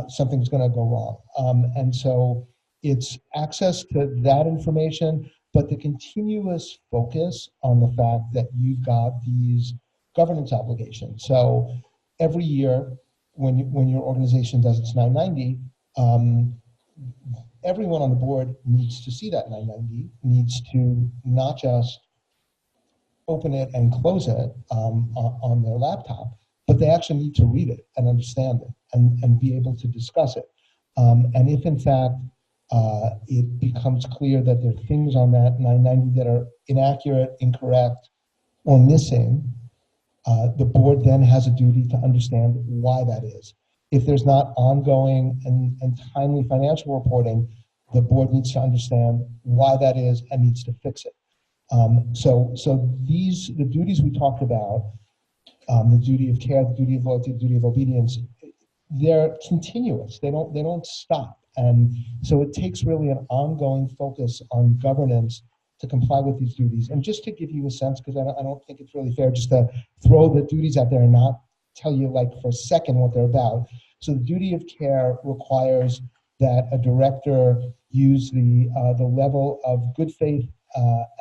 something's going to go wrong. And so it's access to that information, but the continuous focus on the fact that you've got these governance obligations. So every year, when your organization does its 990, everyone on the board needs to see that 990, needs to not just open it and close it on their laptop, but they actually need to read it and understand it and be able to discuss it. And if in fact it becomes clear that there are things on that 990 that are inaccurate, incorrect, or missing, the board then has a duty to understand why that is. If there's not ongoing and timely financial reporting, the board needs to understand why that is and needs to fix it. So the duties we talked about, the duty of care, the duty of loyalty, the duty of obedience, they're continuous. They don't stop. And so it takes really an ongoing focus on governance to comply with these duties. And just to give you a sense, because I don't think it's really fair just to throw the duties out there and not tell you like for a second what they're about. So the duty of care requires that a director use the level of good faith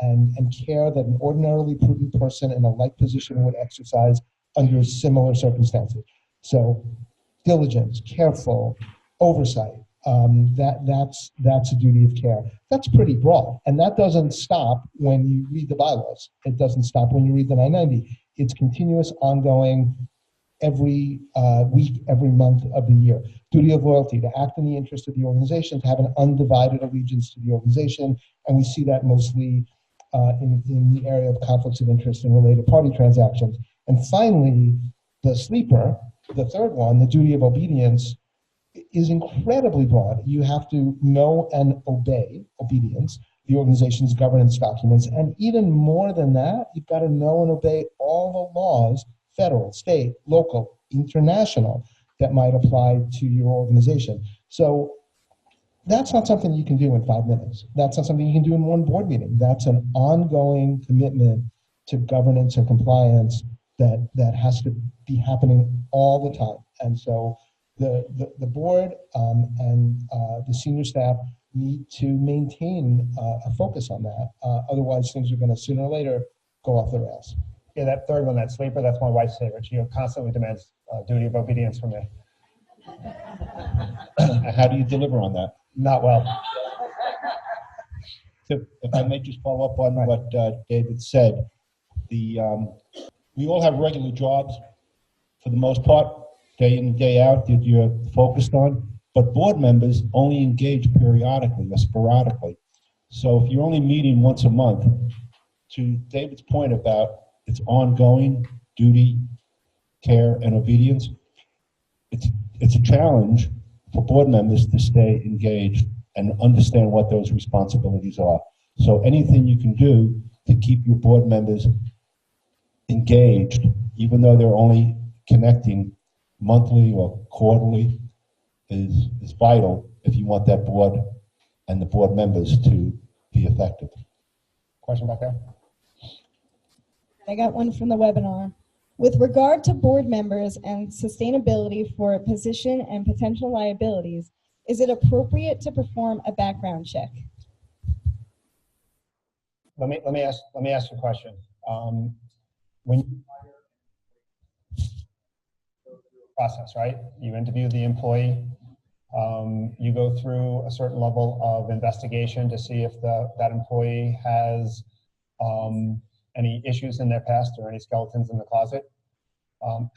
and care that an ordinarily prudent person in a like position would exercise under similar circumstances. So diligence, careful, oversight, that's a duty of care. That's pretty broad, and that doesn't stop when you read the bylaws. It doesn't stop when you read the 990. It's continuous, ongoing, every week, every month of the year. Duty of loyalty, to act in the interest of the organization, to have an undivided allegiance to the organization, and we see that mostly in the area of conflicts of interest and related party transactions. And finally, the sleeper, the third one, the duty of obedience, is incredibly broad. You have to know and obey, obedience, the organization's governance documents. And even more than that, you've got to know and obey all the laws, federal, state, local, international, that might apply to your organization. So that's not something you can do in 5 minutes. That's not something you can do in one board meeting. That's an ongoing commitment to governance and compliance that has to be happening all the time. And so the board and the senior staff need to maintain a focus on that. Otherwise, things are going to sooner or later go off the rails.
Yeah, that third one, that sleeper, that's my wife's favorite. She constantly demands duty of obedience from me.
How do you deliver on that?
Not well.
So if I may just follow up on what David said, we all have regular jobs for the most part, day in and day out, that you're focused on, but board members only engage periodically or sporadically. So if you're only meeting once a month, to David's point about its ongoing duty, care, and obedience, it's a challenge for board members to stay engaged and understand what those responsibilities are. So anything you can do to keep your board members engaged, even though they're only connecting monthly or quarterly, is vital if you want that board and the board members to be effective.
Question back there?
I got one from the webinar. With regard to board members and sustainability for position and potential liabilities, is it appropriate to perform a background check?
Let me ask you a question. When you hire, process, right? You interview the employee. You go through a certain level of investigation to see if that employee has any issues in their past or any skeletons in the closet.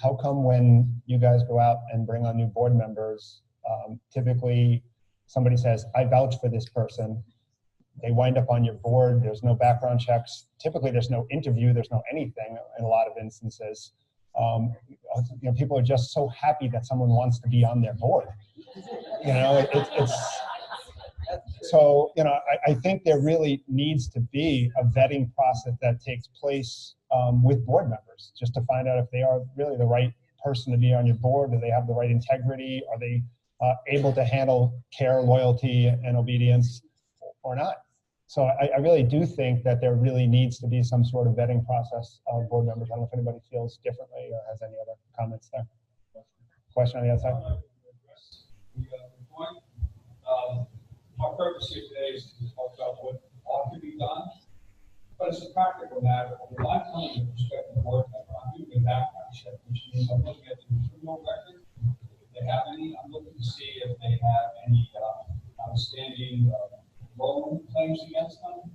How come when you guys go out and bring on new board members, typically somebody says, I vouch for this person. They wind up on your board. There's no background checks. Typically, there's no interview. There's no anything in a lot of instances. People are just so happy that someone wants to be on their board. It's So, you know, I think there really needs to be a vetting process that takes place with board members, just to find out if they are really the right person to be on your board. Do they have the right integrity? Are they able to handle care, loyalty, and obedience or not? So I really do think that there really needs to be some sort of vetting process of board members. I don't know if anybody feels differently or has any other comments there. Question on the other side?
Our purpose here today is to talk about what ought to be done, but it's a practical matter. When I'm telling the prospective board member, I'm doing a background check, which means I'm looking at the criminal record. If they have any, I'm looking to see if they have any outstanding loan claims against them.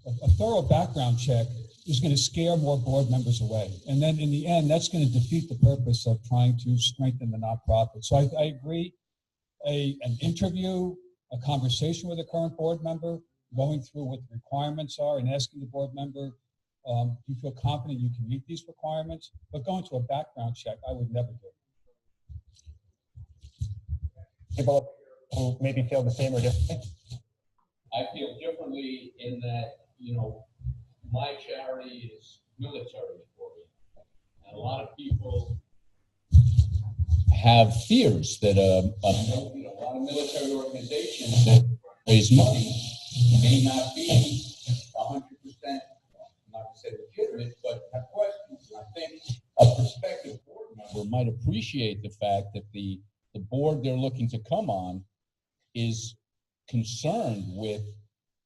A thorough background check is going to scare more board members away. And then in the end, that's going to defeat the purpose of trying to strengthen the nonprofit. So I agree, an interview, a conversation with a current board member, going through what the requirements are and asking the board member, do you feel confident you can meet these requirements? But going to a background check, I would never do.
People who maybe feel the same or differently?
I feel differently in that, you know, my charity is military oriented. And a lot of people have fears that you know, a lot of military organizations that raise money may not be 100%, not to say legitimate, but have questions. I think a prospective board member might appreciate the fact that the board they're looking to come on is concerned with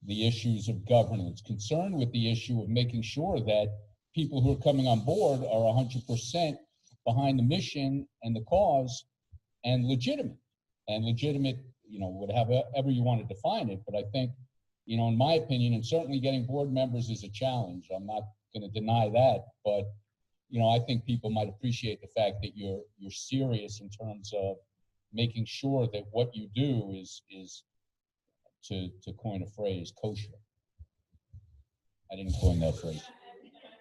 the issues of governance, concerned with the issue of making sure that people who are coming on board are 100% behind the mission and the cause and legitimate. And legitimate, you know, whatever you want to define it. But I think, you know, in my opinion, and certainly getting board members is a challenge. I'm not going to deny that. But, you know, I think people might appreciate the fact that you're serious in terms of making sure that what you do is to coin a phrase, kosher. I didn't coin that phrase.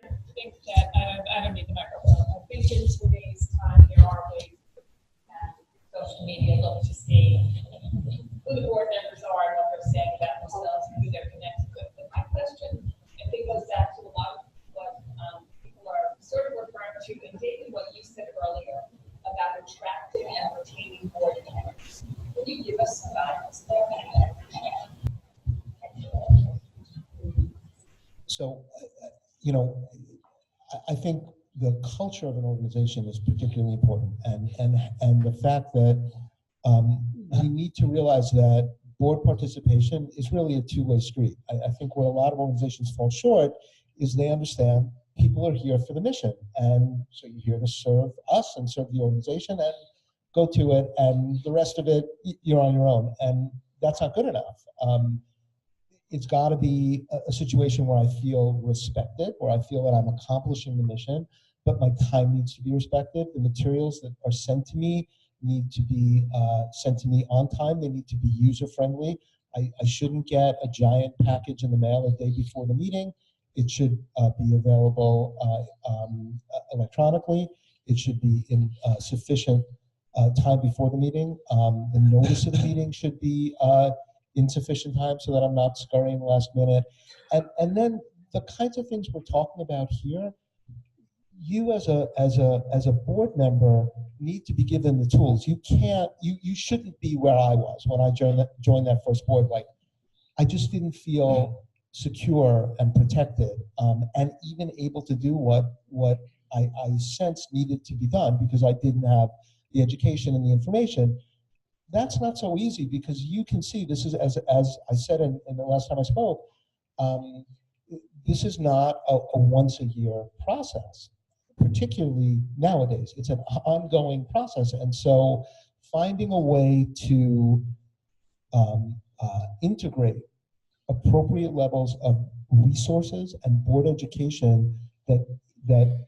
I think that I don't need the microphone. I think in today's time there are ways that social media look to see who the board members are and what they're saying about themselves and who they're connected with. But my question, I think, goes back to a lot of what people are sort of referring to, and David, what you said earlier about attracting and retaining board members. Can you give us some guidance there?
So, you know, I think the culture of an organization is particularly important, and the fact that we need to realize that board participation is really a two-way street. I think where a lot of organizations fall short is they understand people are here for the mission, and so you're here to serve us and serve the organization and go to it, and the rest of it, you're on your own, and that's not good enough. It's got to be a situation where I feel respected, where I feel that I'm accomplishing the mission, but my time needs to be respected. The materials that are sent to me need to be sent to me on time. They need to be user-friendly. I shouldn't get a giant package in the mail a day before the meeting. It should be available electronically. It should be in sufficient time before the meeting. The notice of the meeting should be in sufficient time so that I'm not scurrying last minute. And then the kinds of things we're talking about here, you as a board member need to be given the tools. You shouldn't be where I was when I joined that first board. Like, I just didn't feel secure and protected, and even able to do what I sensed needed to be done because I didn't have the education and the information. That's not so easy because you can see this is, as I said in the last time I spoke, this is not a once a year process, particularly nowadays. It's an ongoing process. And so finding a way to integrate appropriate levels of resources and board education that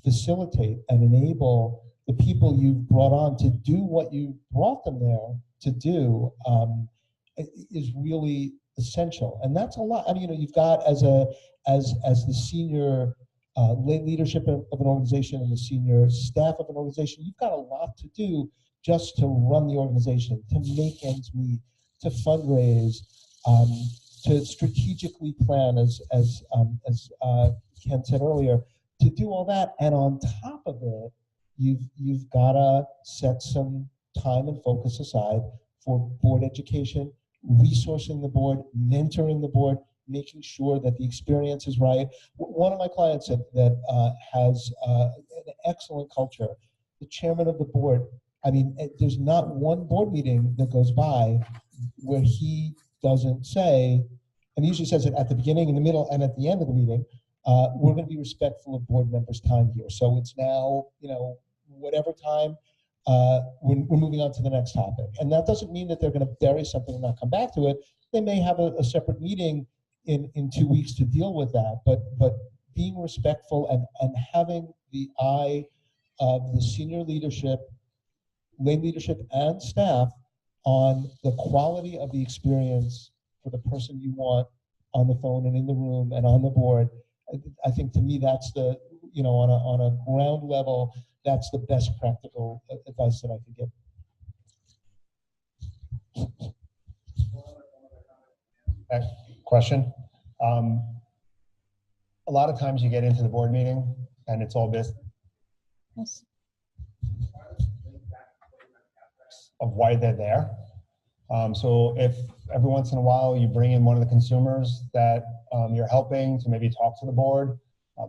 facilitate and enable the people you've brought on to do what you brought them there to do is really essential. And that's a lot. I mean, you know, you've got as the senior leadership of an organization and the senior staff of an organization, you've got a lot to do just to run the organization, to make ends meet, to fundraise, to strategically plan, as Ken said earlier, to do all that. And on top of it, you've got to set some time and focus aside for board education, resourcing the board, mentoring the board, making sure that the experience is right. One of my clients that has an excellent culture, the chairman of the board, I mean, there's not one board meeting that goes by where he doesn't say, and he usually says it at the beginning, in the middle, and at the end of the meeting, we're going to be respectful of board members' time here. So it's now, whatever time, we're moving on to the next topic. And that doesn't mean that they're going to bury something and not come back to it. They may have a separate meeting in 2 weeks to deal with that, but being respectful and having the eye of the senior leadership, lay leadership and staff on the quality of the experience for the person you want on the phone and in the room and on the board. I think to me that's the, on a ground level, that's the best practical advice that I could give.
Question. A lot of times you get into the board meeting and it's all business.
Yes.
Of why they're there. So if every once in a while you bring in one of the consumers that you're helping to maybe talk to the board,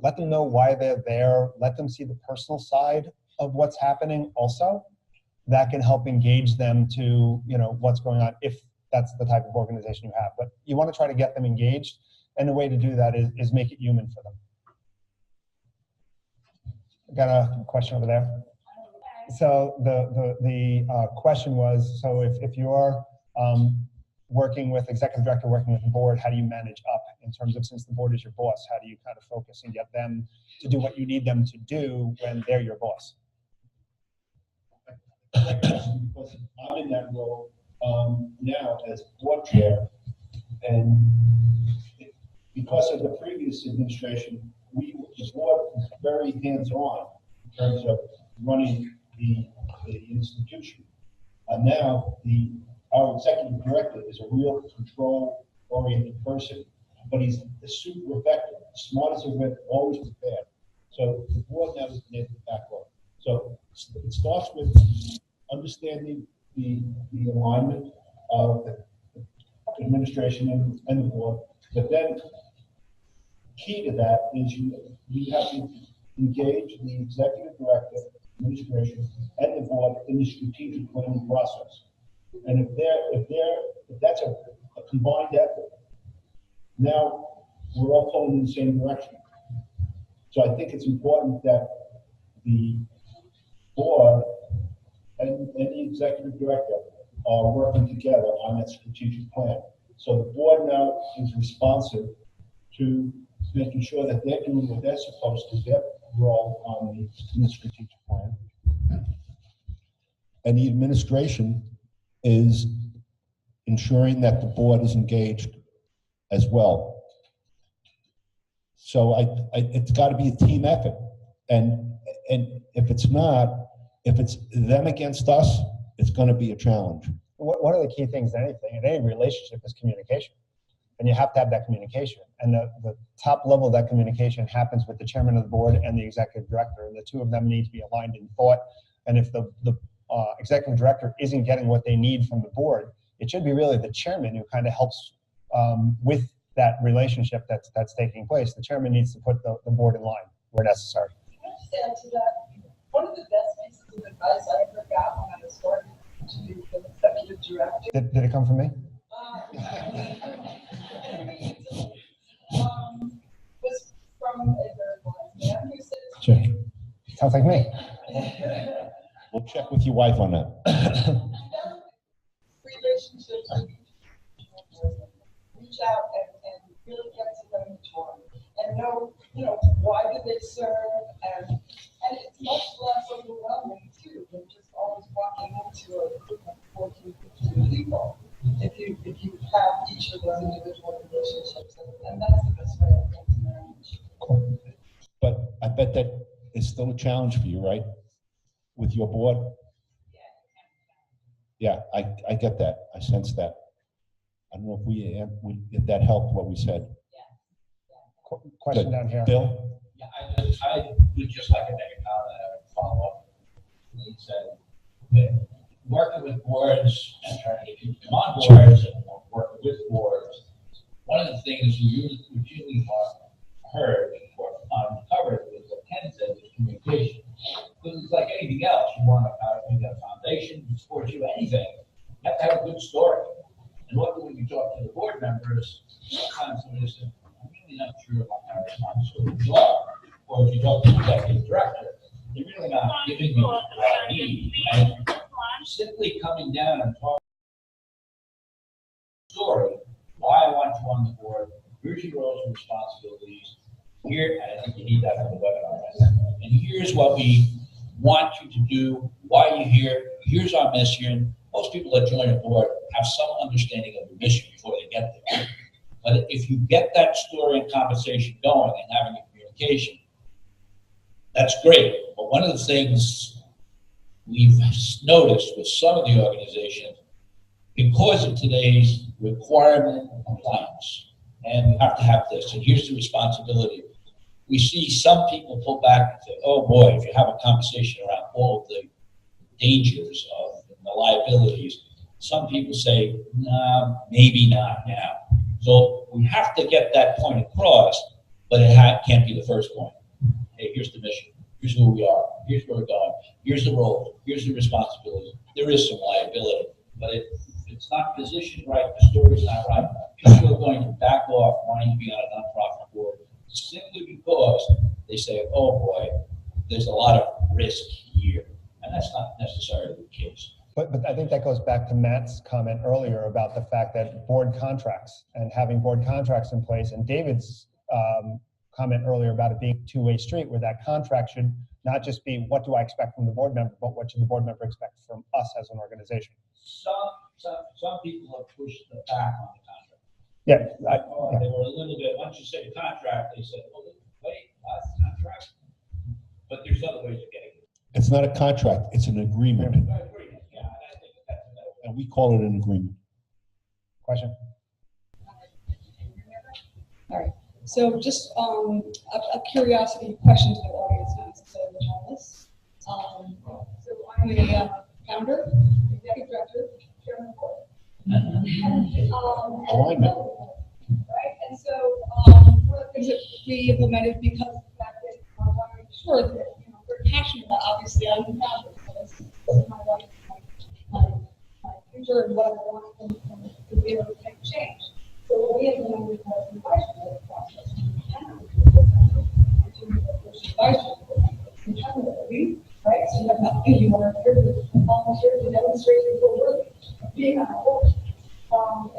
let them know why they're there, let them see the personal side of what's happening also. That can help engage them to what's going on, if that's the type of organization you have. But you want to try to get them engaged, and the way to do that is make it human for them. Got a question over there? So the question was, so if you're working with executive director, working with the board, how do you manage up in terms of, since the board is your boss, how do you kind of focus and get them to do what you need them to do when they're your boss?
Because I'm in that role now as board chair, and because of the previous administration, the board was very hands-on in terms of running the institution. And now our executive director is a real control-oriented person, but he's super effective, smart as a whip, always prepared. So the board now is in the backbone. So it starts with understanding the alignment of the administration and the board, but then key to that is you have to engage the executive director, administration, and the board in the strategic planning process. And if that's a combined effort, now we're all pulling in the same direction. So I think it's important that the board and the executive director are working together on that strategic plan. So the board now is responsive to making sure that they're doing what they're supposed to, their role on the strategic plan. And the administration is ensuring that the board is engaged as well. So it's got to be a team effort. And if it's not, if it's them against us, it's going to be a challenge.
One of the key things in any relationship is communication. And you have to have that communication. And the top level of that communication happens with the chairman of the board and the executive director. And the two of them need to be aligned in thought. And if the executive director isn't getting what they need from the board, it should be really the chairman who kind of helps with that relationship that's taking place. The chairman needs to put the board in line where necessary.
Can I just add to that? One of the best pieces of advice I ever got when I was starting to be the executive director.
Did it come from me?
Was from a very wise man who said,
Sure. Sounds like me.
We'll check with your wife on that.
relationships with reach out and really get to know each one and know, why do they serve, and it's much less overwhelming too than just always walking into a group of 14, 15 people if you have each of those individual relationships, and that's the best way I think to manage.
But I bet that is still a challenge for you, right? With your board? Yeah, I get that. I sense that. I don't know if that helped what we said.
Question
Good.
down here.
Bill?
Yeah, I would just like to make a comment and follow up. He said, that working with boards and trying to get people to come on boards and working with boards, one of the things we usually heard or uncovered was what Ken said was communication. Because it's like anything else, you want a foundation that supports you, anything, you have to have a good story. And when you talk to the board members, sometimes they say, I'm really not sure about my responsibilities are. Or if you talk to the executive director, they're really not giving me what I need. And simply coming down and talking story, why I want you on the board, here's your roles and responsibilities, here, and I think you need that for the webinar. And here's what we want you to do, why you're here, here's our mission. Most people that join a board have some understanding of the mission before they get there. But if you get that story and conversation going and having a communication, that's great. But one of the things we've noticed with some of the organizations, because of today's requirement of compliance, and we have to have this, and here's the responsibility, we see some people pull back and say, oh boy, if you have a conversation around all of the dangers of the liabilities, some people say, nah, maybe not now. So we have to get that point across, but it can't be the first point. Hey, here's the mission. Here's who we are. Here's where we're going. Here's the role. Here's the responsibility. There is some liability, but it's not positioned right. The story's not right. People are going to back off wanting to be on a nonprofit board simply because they say, oh boy, there's a lot of risk here. And that's not necessarily the case.
But I think that goes back to Matt's comment earlier about the fact that board contracts and having board contracts in place, and David's comment earlier about it being a two-way street, where that contract should not just be what do I expect from the board member, but what should the board member expect from us as an organization.
Some people have pushed the back on the contract.
Yeah,
They were a little bit, once you say contract, they said, oh, wait, that's contract. But there's other ways of getting it.
It's not a contract, it's an agreement.
I agree. Yeah, and I think that's another way.
And we call it an agreement.
question?
All right. So just a curiosity question to the audience, not necessarily the journalists. So I'm the founder, executive director, chairman of the board.
Alignment.
Right. And so one of the things that we implemented because of the fact that I want to make sure that we're passionate about, obviously I'm the founder, so this is my life, my future, and what I want to be able to make change. So what we implemented was the advisory process. Right? So you have nothing, you want to volunteer to demonstrate that you're worthy of being on a board.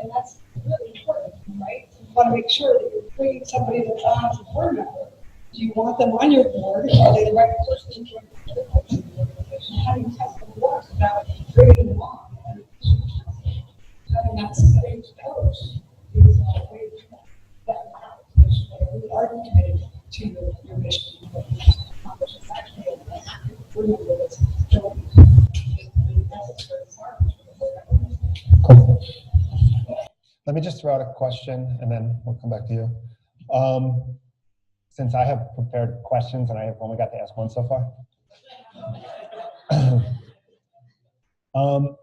And that's really important, right? So you want to make sure that you're bringing somebody that's on as a board member. Do you want them on your board? Are they the right person to join the organization? How do you test the waters about bringing them on? And having that stage coach is a way to that we are committed to your mission. It's actually a board member that's doing
Cool. Let me just throw out a question and then we'll come back to you. Since I have prepared questions and I have only got to ask one so far.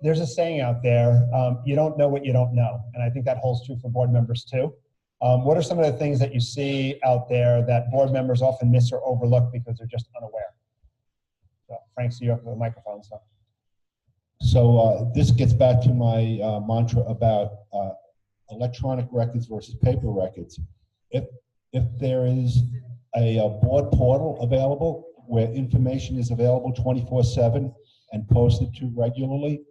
There's a saying out there, you don't know what you don't know. And I think that holds true for board members too. What are some of the things that you see out there that board members often miss or overlook because they're just unaware? So, Frank, so you have the microphone.
So this gets back to my mantra about electronic records versus paper records. If there is a board portal available where information is available 24/7 and posted to regularly,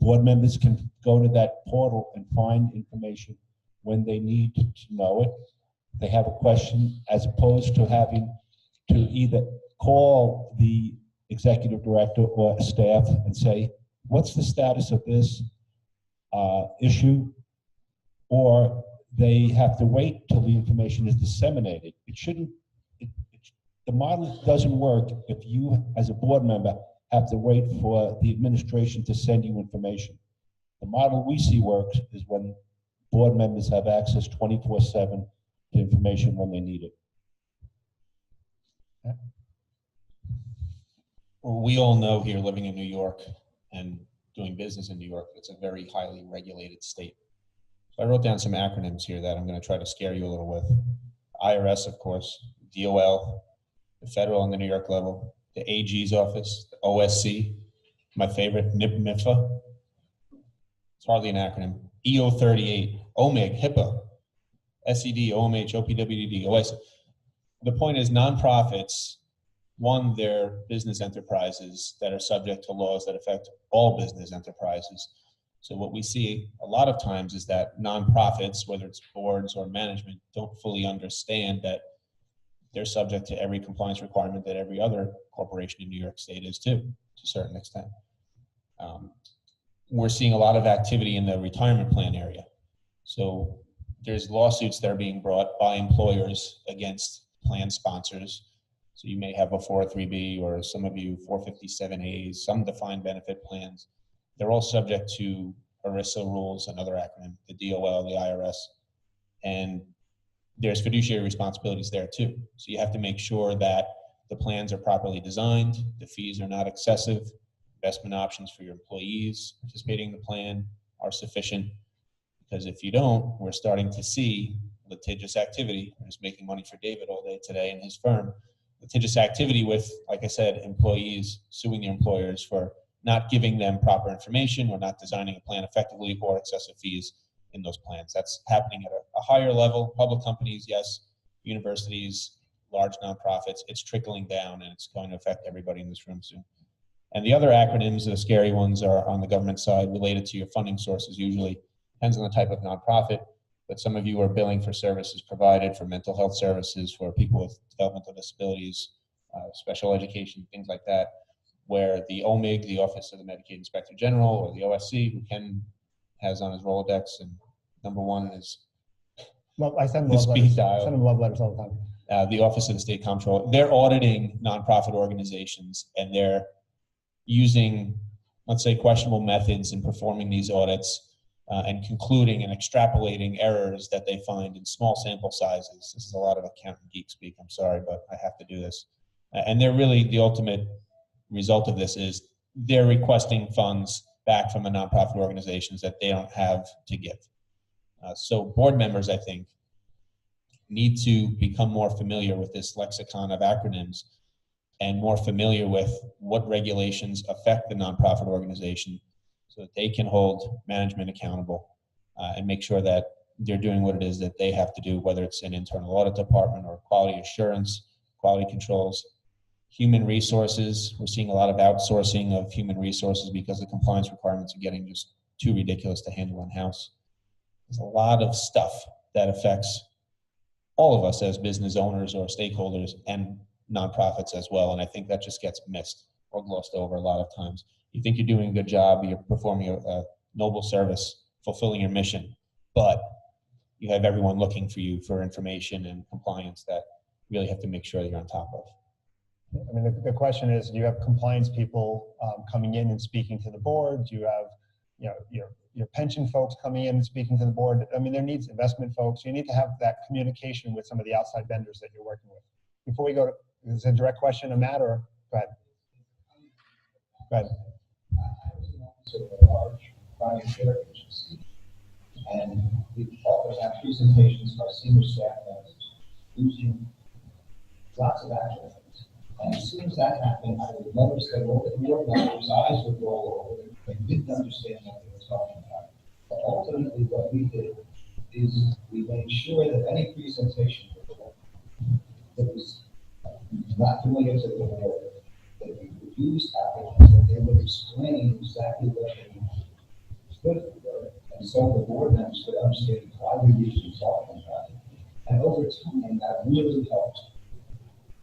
board members can go to that portal and find information when they need to know it. They have a question, as opposed to having to either call the executive director or staff and say, what's the status of this issue? Or they have to wait till the information is disseminated. It shouldn't, the model doesn't work if you, as a board member, have to wait for the administration to send you information. The model we see works is when board members have access 24/7 to information when they need it.
We all know here, living in New York and doing business in New York, it's a very highly regulated state. So I wrote down some acronyms here that I'm going to try to scare you a little with. IRS, of course, DOL, the federal and the New York level, the AG's office, the OSC, my favorite, NIPMIFA. It's hardly an acronym. EO38, OMIG, HIPAA, SED, OMH, OPWDD, OISA. The point is, nonprofits, one, they're business enterprises that are subject to laws that affect all business enterprises. So what we see a lot of times is that nonprofits, whether it's boards or management, don't fully understand that they're subject to every compliance requirement that every other corporation in New York State is too, to a certain extent. We're seeing a lot of activity in the retirement plan area. So there's lawsuits that are being brought by employers against plan sponsors. So you may have a 403B, or some of you 457As, some defined benefit plans. They're all subject to ERISA rules, another acronym, the DOL, the IRS, and there's fiduciary responsibilities there too. So you have to make sure that the plans are properly designed, the fees are not excessive, investment options for your employees participating in the plan are sufficient, because if you don't, we're starting to see litigious activity. I'm just making money for David all day today and his firm. Litigious activity with, like I said, employees suing their employers for not giving them proper information or not designing a plan effectively, or excessive fees in those plans. That's happening at a higher level. Public companies, yes. Universities, large nonprofits, it's trickling down, and it's going to affect everybody in this room soon. And the other acronyms, the scary ones, are on the government side, related to your funding sources usually. Depends on the type of nonprofit, but some of you are billing for services provided, for mental health services, for people with developmental disabilities, special education, things like that, where the OMIG, the Office of the Medicaid Inspector General, or the OSC, who Ken has on his Rolodex, and number one is
Well, I send
the
love letters.
speed
I
dial.
send them love letters all the time.
The Office of the State Comptroller. They're auditing nonprofit organizations, and they're using, let's say, questionable methods in performing these audits, and concluding and extrapolating errors that they find in small sample sizes. This is a lot of accountant geek speak, I'm sorry, but I have to do this. And they're really, the ultimate result of this is they're requesting funds back from the nonprofit organizations that they don't have to give. So board members, I think, need to become more familiar with this lexicon of acronyms and more familiar with what regulations affect the nonprofit organization, so that they can hold management accountable and make sure that they're doing what it is that they have to do, whether it's an internal audit department or quality assurance, quality controls. Human resources, we're seeing a lot of outsourcing of human resources because the compliance requirements are getting just too ridiculous to handle in-house. There's a lot of stuff that affects all of us as business owners or stakeholders, and nonprofits as well, and I think that just gets missed or glossed over a lot of times. You think you're doing a good job, you're performing a noble service, fulfilling your mission, but you have everyone looking for you for information and compliance that you really have to make sure that you're on top of.
I mean, the question is, do you have compliance people coming in and speaking to the board? Do you have, your pension folks coming in and speaking to the board? I mean, there needs investment folks. You need to have that communication with some of the outside vendors that you're working with. Before we go to, is it a direct question on that, or go ahead? Go ahead.
I was an officer of a large private care agency, and we always have presentations by senior staff members using lots of acronyms. And as soon as that happened, I would notice that all the board members' eyes would roll over. They didn't understand what they were talking about. But ultimately, what we did is we made sure that any presentation that was not familiar to the board, that we would use acronyms, that they would explain exactly what they stood for, and so the board members could understand why we were usually talking about it. And over time, that really helped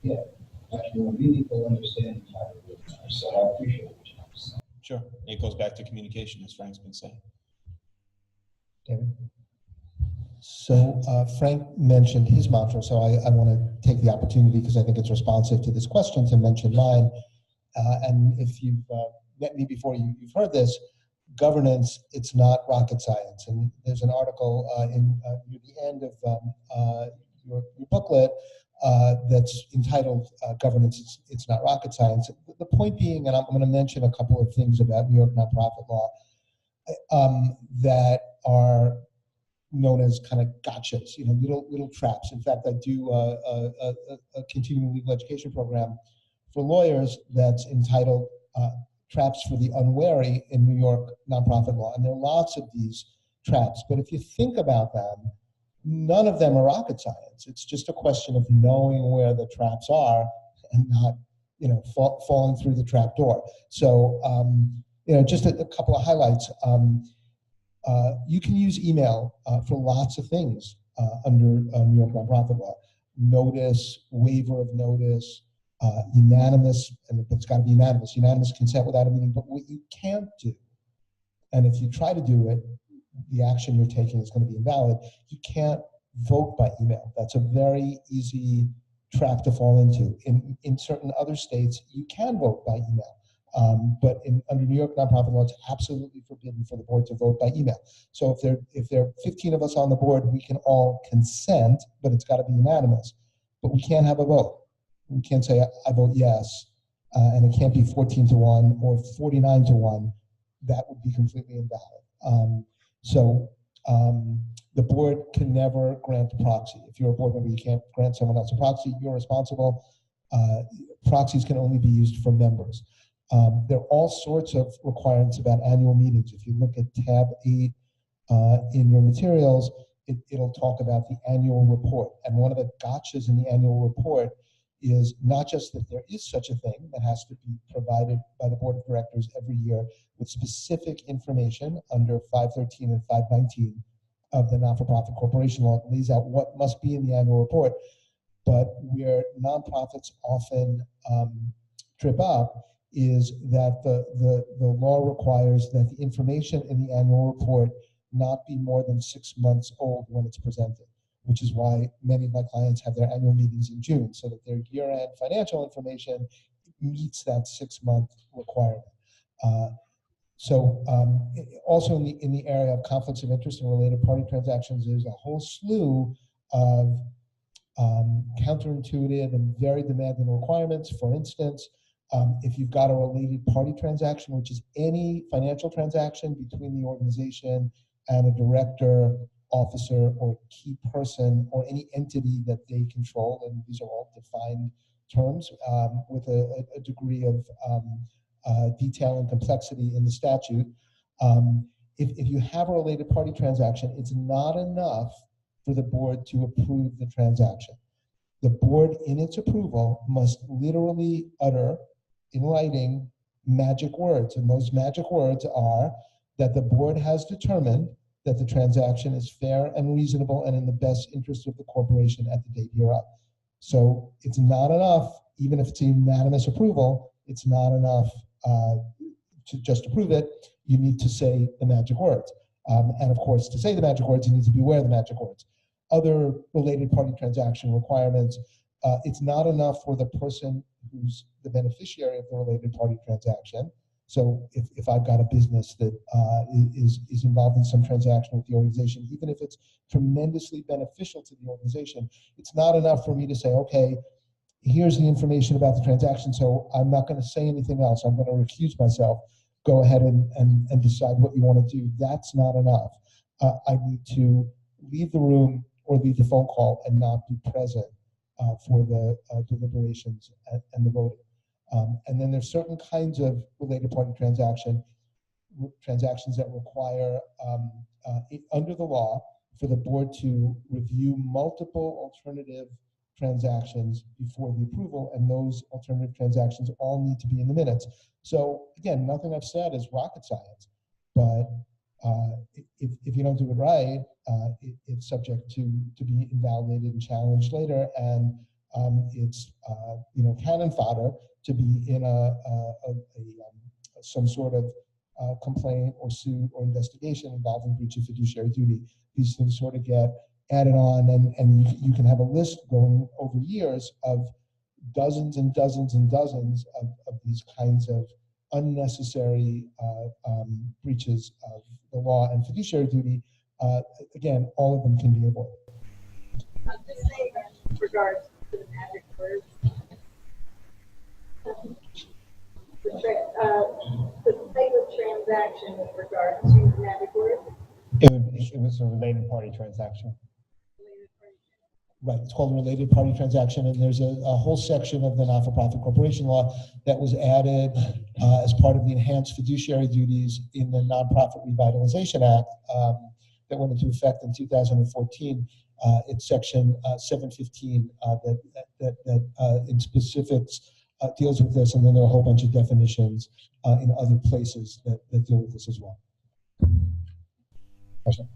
get much more meaningful understanding of how to do it. So I appreciate what you have to say.
Sure, it goes back to communication, as Frank's been saying.
David?
So Frank mentioned his mantra, so I want to take the opportunity, because I think it's responsive to this question, to mention mine. And if you've met me before, you've heard this, governance, it's not rocket science. And there's an article near the end of your booklet that's entitled Governance, it's not rocket science. The point being, and I'm going to mention a couple of things about New York nonprofit law that are known as kind of gotchas, little traps. In fact, I do a continuing legal education program for lawyers that's entitled Traps for the Unwary in New York Nonprofit Law. And there are lots of these traps, but if you think about them, none of them are rocket science. It's just a question of knowing where the traps are and not, falling through the trap door. So, just a couple of highlights. You can use email for lots of things under New York nonprofit law. Notice, waiver of notice, unanimous, and it's got to be unanimous consent without a meeting. But what you can't do, and if you try to do it, the action you're taking is going to be invalid. You can't vote by email. That's a very easy trap to fall into. In certain other states, you can vote by email. But under New York nonprofit law, it's absolutely forbidden for the board to vote by email. So if there are 15 of us on the board, we can all consent, but it's got to be unanimous. But we can't have a vote. We can't say I vote yes, and it can't be 14-1 or 49-1. That would be completely invalid. The board can never grant a proxy. If you're a board member, you can't grant someone else a proxy. You're responsible. Proxies can only be used for members. There are all sorts of requirements about annual meetings. If you look at tab 8 in your materials, it'll talk about the annual report. And one of the gotchas in the annual report is not just that there is such a thing that has to be provided by the board of directors every year with specific information under 513 and 519 of the not-for-profit corporation law. It lays out what must be in the annual report. But where nonprofits often trip up is that the law requires that the information in the annual report not be more than 6 months old when it's presented, which is why many of my clients have their annual meetings in June, so that their year-end financial information meets that 6-month requirement. Also in the area of conflicts of interest and related party transactions, there's a whole slew of counterintuitive and very demanding requirements. For instance, if you've got a related party transaction, which is any financial transaction between the organization and a director, officer, or key person, or any entity that they control, and these are all defined terms with a degree of detail and complexity in the statute. If you have a related party transaction, it's not enough for the board to approve the transaction. The board, in its approval, must literally utter in writing magic words, and those magic words are that the board has determined that the transaction is fair and reasonable and in the best interest of the corporation at the date hereof. So it's not enough, even if it's a unanimous approval, it's not enough to just approve it. You need to say the magic words. And of course, to say the magic words, you need to be aware of the magic words. Other related party transaction requirements, it's not enough for the person who's the beneficiary of the related party transaction. So if I've got a business that is involved in some transaction with the organization, even if it's tremendously beneficial to the organization, it's not enough for me to say, okay, here's the information about the transaction, so I'm not going to say anything else. I'm going to recuse myself. Go ahead and decide what you want to do. That's not enough. I need to leave the room or leave the phone call and not be present for the deliberations and the voting. And then there's certain kinds of related party transactions that require, under the law, for the board to review multiple alternative transactions before the approval, and those alternative transactions all need to be in the minutes. So again, nothing I've said is rocket science, but if you don't do it right, it's subject to be invalidated and challenged later, and it's cannon fodder to be in some sort of complaint or suit or investigation involving breach of fiduciary duty. These things sort of get added on, and you can have a list going over years of dozens and dozens and dozens of these kinds of unnecessary breaches of the law and fiduciary duty, again, all of them can be avoided.
Just saying in regards to the magic words, the type of transaction with regard to magic words.
It was a related party transaction.
Right, it's called a related party transaction, and there's a whole section of the not-for-profit corporation law that was added as part of the enhanced fiduciary duties in the Nonprofit Revitalization Act that went into effect in 2014. It's section 715 that in specifics deals with this, and then there are a whole bunch of definitions in other places that deal with this as well. Question?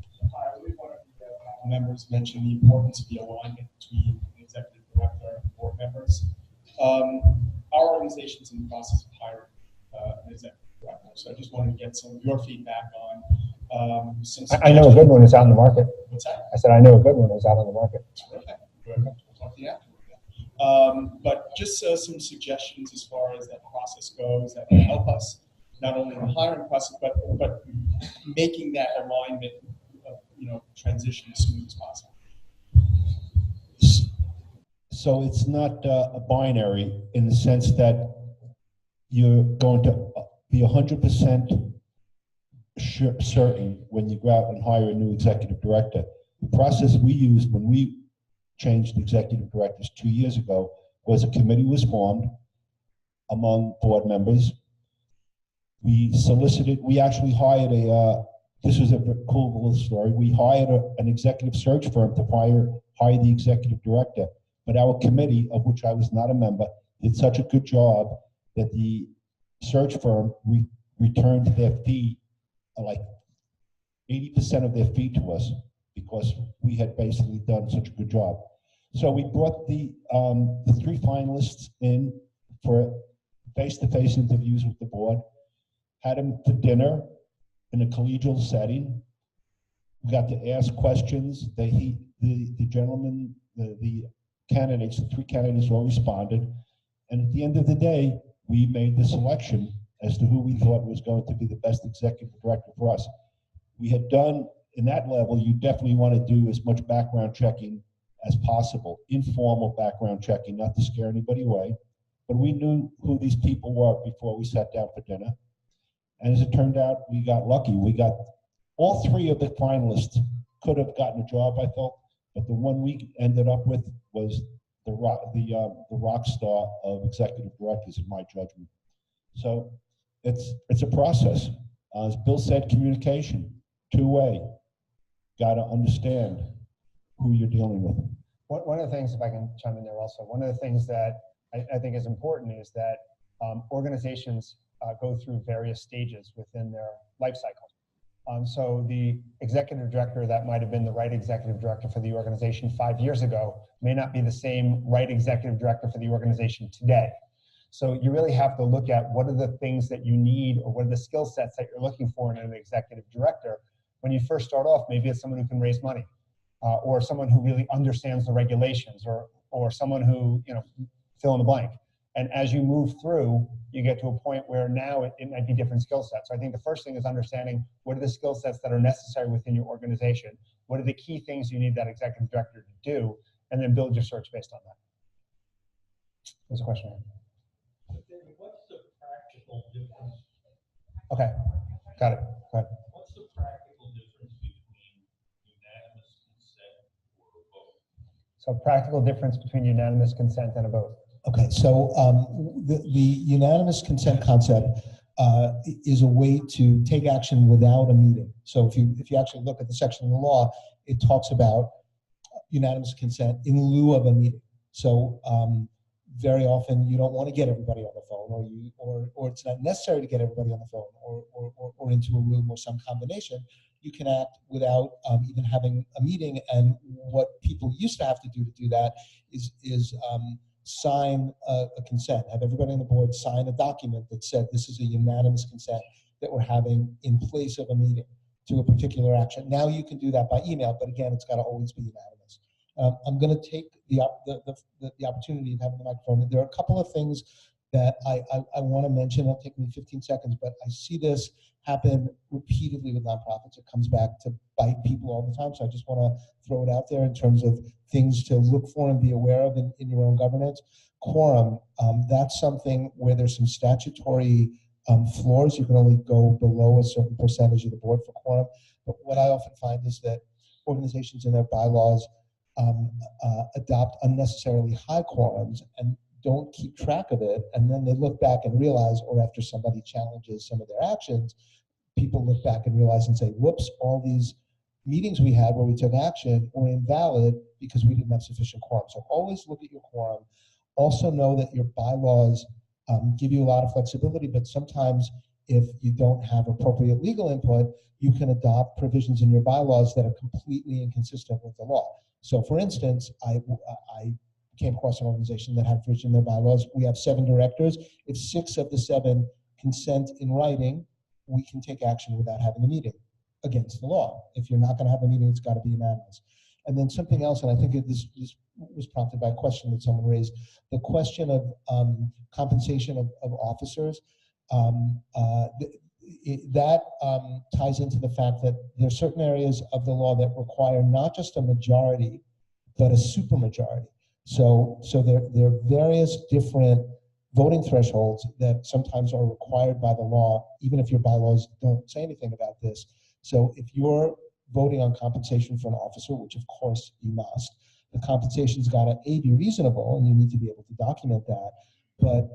Members mentioned the importance of the alignment between the executive director and board members. Our organization's in the process of hiring an executive director, so I just wanted to get some of your feedback on some.
I know a good one is out in the market.
What's that?
I said I know a good one is out on the market.
Okay. We'll talk to you afterward. But just some suggestions as far as that process goes that will help us not only in the hiring process, but making that alignment, transition as smooth as possible.
So it's not a binary in the sense that you're going to be 100% certain when you go out and hire a new executive director. The process we used when we changed executive directors 2 years ago was a committee was formed among board members. We actually hired this was a cool little story. We hired an executive search firm to hire the executive director, but our committee, of which I was not a member, did such a good job that the search firm returned their fee, like 80% of their fee to us, because we had basically done such a good job. So we brought the 3 finalists in for face-to-face interviews with the board, had them for dinner in a collegial setting. We got to ask questions. The gentleman, the candidates, the 3 candidates all responded. And at the end of the day, we made the selection as to who we thought was going to be the best executive director for us. We had done, in that level, you definitely want to do as much background checking as possible, informal background checking, not to scare anybody away. But we knew who these people were before we sat down for dinner. And as it turned out, we got lucky. We got all 3 of the finalists could have gotten a job, I thought, but the one we ended up with was the rock star of executive directors, in my judgment. So it's a process. As Bill said, communication, 2-way. Got to understand who you're dealing with.
One of the things, if I can chime in there also, one of the things that I think is important is that organizations go through various stages within their life cycle. So the executive director that might have been the right executive director for the organization 5 years ago may not be the same right executive director for the organization today. So you really have to look at what are the things that you need, or what are the skill sets that you're looking for in an executive director. When you first start off, maybe it's someone who can raise money, or someone who really understands the regulations, or someone who, fill in the blank. And as you move through, you get to a point where now it might be different skill sets. So I think the first thing is understanding what are the skill sets that are necessary within your organization, what are the key things you need that executive director to do, and then build your search based on that. There's a question here.
What's the practical difference?
Okay, got it. Go ahead.
What's the practical difference between unanimous consent or a vote?
So practical difference between unanimous consent and a vote.
Okay, so the unanimous consent concept is a way to take action without a meeting. So if you actually look at the section of the law, it talks about unanimous consent in lieu of a meeting. So very often you don't want to get everybody on the phone, or it's not necessary to get everybody on the phone, or into a room, or some combination. You can act without even having a meeting. And what people used to have to do that is sign a consent, have everybody on the board sign a document that said this is a unanimous consent that we're having in place of a meeting to a particular action. Now you can do that by email, but again, it's got to always be unanimous. I'm going to take the opportunity of having the microphone. There are a couple of things that I want to mention. It'll take me 15 seconds, but I see this happen repeatedly with nonprofits. It comes back to bite people all the time. So I just want to throw it out there in terms of things to look for and be aware of in your own governance. Quorum, that's something where there's some statutory floors. You can only go below a certain percentage of the board for quorum. But what I often find is that organizations in their bylaws adopt unnecessarily high quorums and don't keep track of it, and then they look back and realize, or after somebody challenges some of their actions, people look back and realize and say, whoops, all these meetings we had where we took action were invalid because we didn't have sufficient quorum. So always look at your quorum. Also know that your bylaws give you a lot of flexibility, but sometimes if you don't have appropriate legal input, you can adopt provisions in your bylaws that are completely inconsistent with the law. So for instance, I came across an organization that had provision in their bylaws. We have 7 directors. If 6 of the 7 consent in writing, we can take action without having a meeting against the law. If you're not going to have a meeting, it's got to be unanimous. And then something else, and I think this was prompted by a question that someone raised, the question of compensation of officers. That ties into the fact that there are certain areas of the law that require not just a majority, but a supermajority. So there are various different voting thresholds that sometimes are required by the law, even if your bylaws don't say anything about this. So if you're voting on compensation for an officer, which of course you must, the compensation's got to be reasonable, and you need to be able to document that. But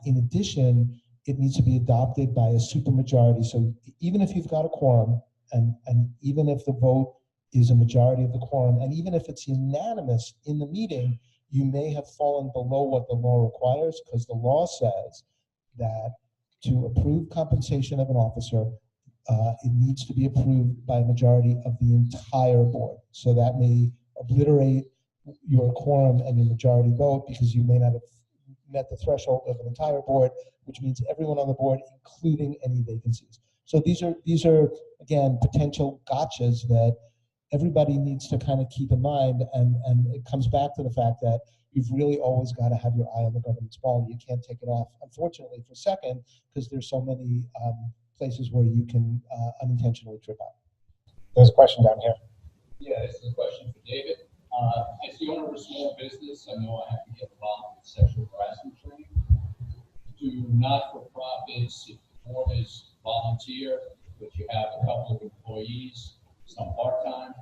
in addition, it needs to be adopted by a supermajority. So even if you've got a quorum, and even if the vote is a majority of the quorum, and even if it's unanimous in the meeting, you may have fallen below what the law requires, because the law says that to approve compensation of an officer, it needs to be approved by a majority of the entire board. So that may obliterate your quorum and your majority vote, because you may not have met the threshold of an entire board, which means everyone on the board, including any vacancies. So these are again, potential gotchas that everybody needs to kind of keep in mind, and it comes back to the fact that you've really always got to have your eye on the governance ball. You can't take it off, unfortunately, for a second, because there's so many places where you can unintentionally trip up.
There's a question down here.
Yeah, this is a question for David. As the owner of a small business, I know I have to get involved with sexual harassment training. Do not-for-profits, if the board is volunteer, but you have a couple of employees, some part-time,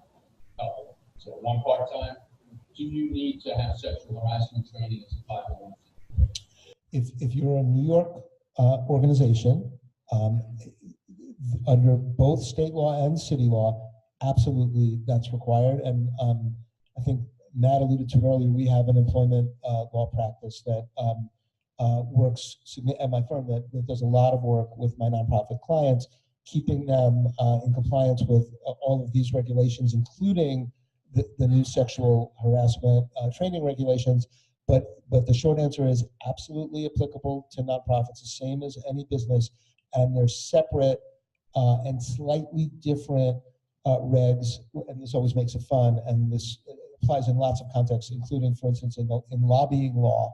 couple, so one part-time, do you need to have sexual harassment training as a 501c3?
If you're a New York organization, under both state law and city law, absolutely that's required. And I think Matt alluded to it earlier, we have an employment law practice that works at my firm that does a lot of work with my nonprofit clients, keeping them in compliance with all of these regulations, including the new sexual harassment training regulations. But the short answer is absolutely applicable to nonprofits, the same as any business, and they're separate and slightly different regs, and this always makes it fun, and this applies in lots of contexts, including, for instance, in lobbying law.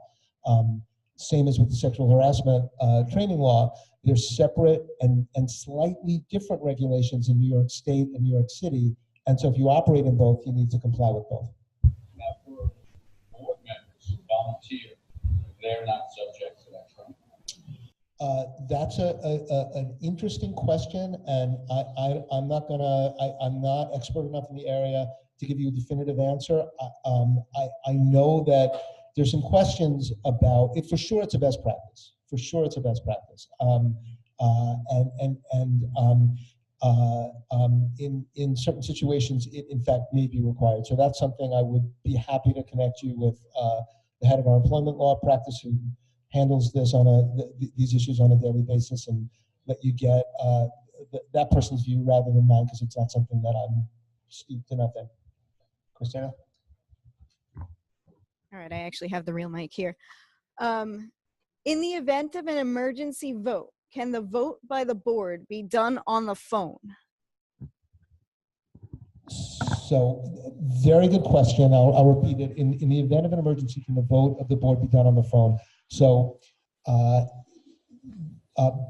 Same as with the sexual harassment training law, they're separate and slightly different regulations in New York State and New York City, and so if you operate in both, you need to comply with both.
Now, for board members who volunteer, they're not subject to that training?
That's an interesting question, and I'm not expert enough in the area to give you a definitive answer. I know that there's some questions about it. For sure, it's a best practice. For sure, it's a best practice. In certain situations, it in fact may be required. So that's something I would be happy to connect you with the head of our employment law practice, who handles this on these issues on a daily basis, and let you get that person's view rather than mine, because it's not something that I'm steeped enough in. Christina?
All right, I actually have the real mic here. In the event of an emergency vote, can the vote by the board be done on the phone?
So, very good question. I'll repeat it. In the event of an emergency, can the vote of the board be done on the phone? So,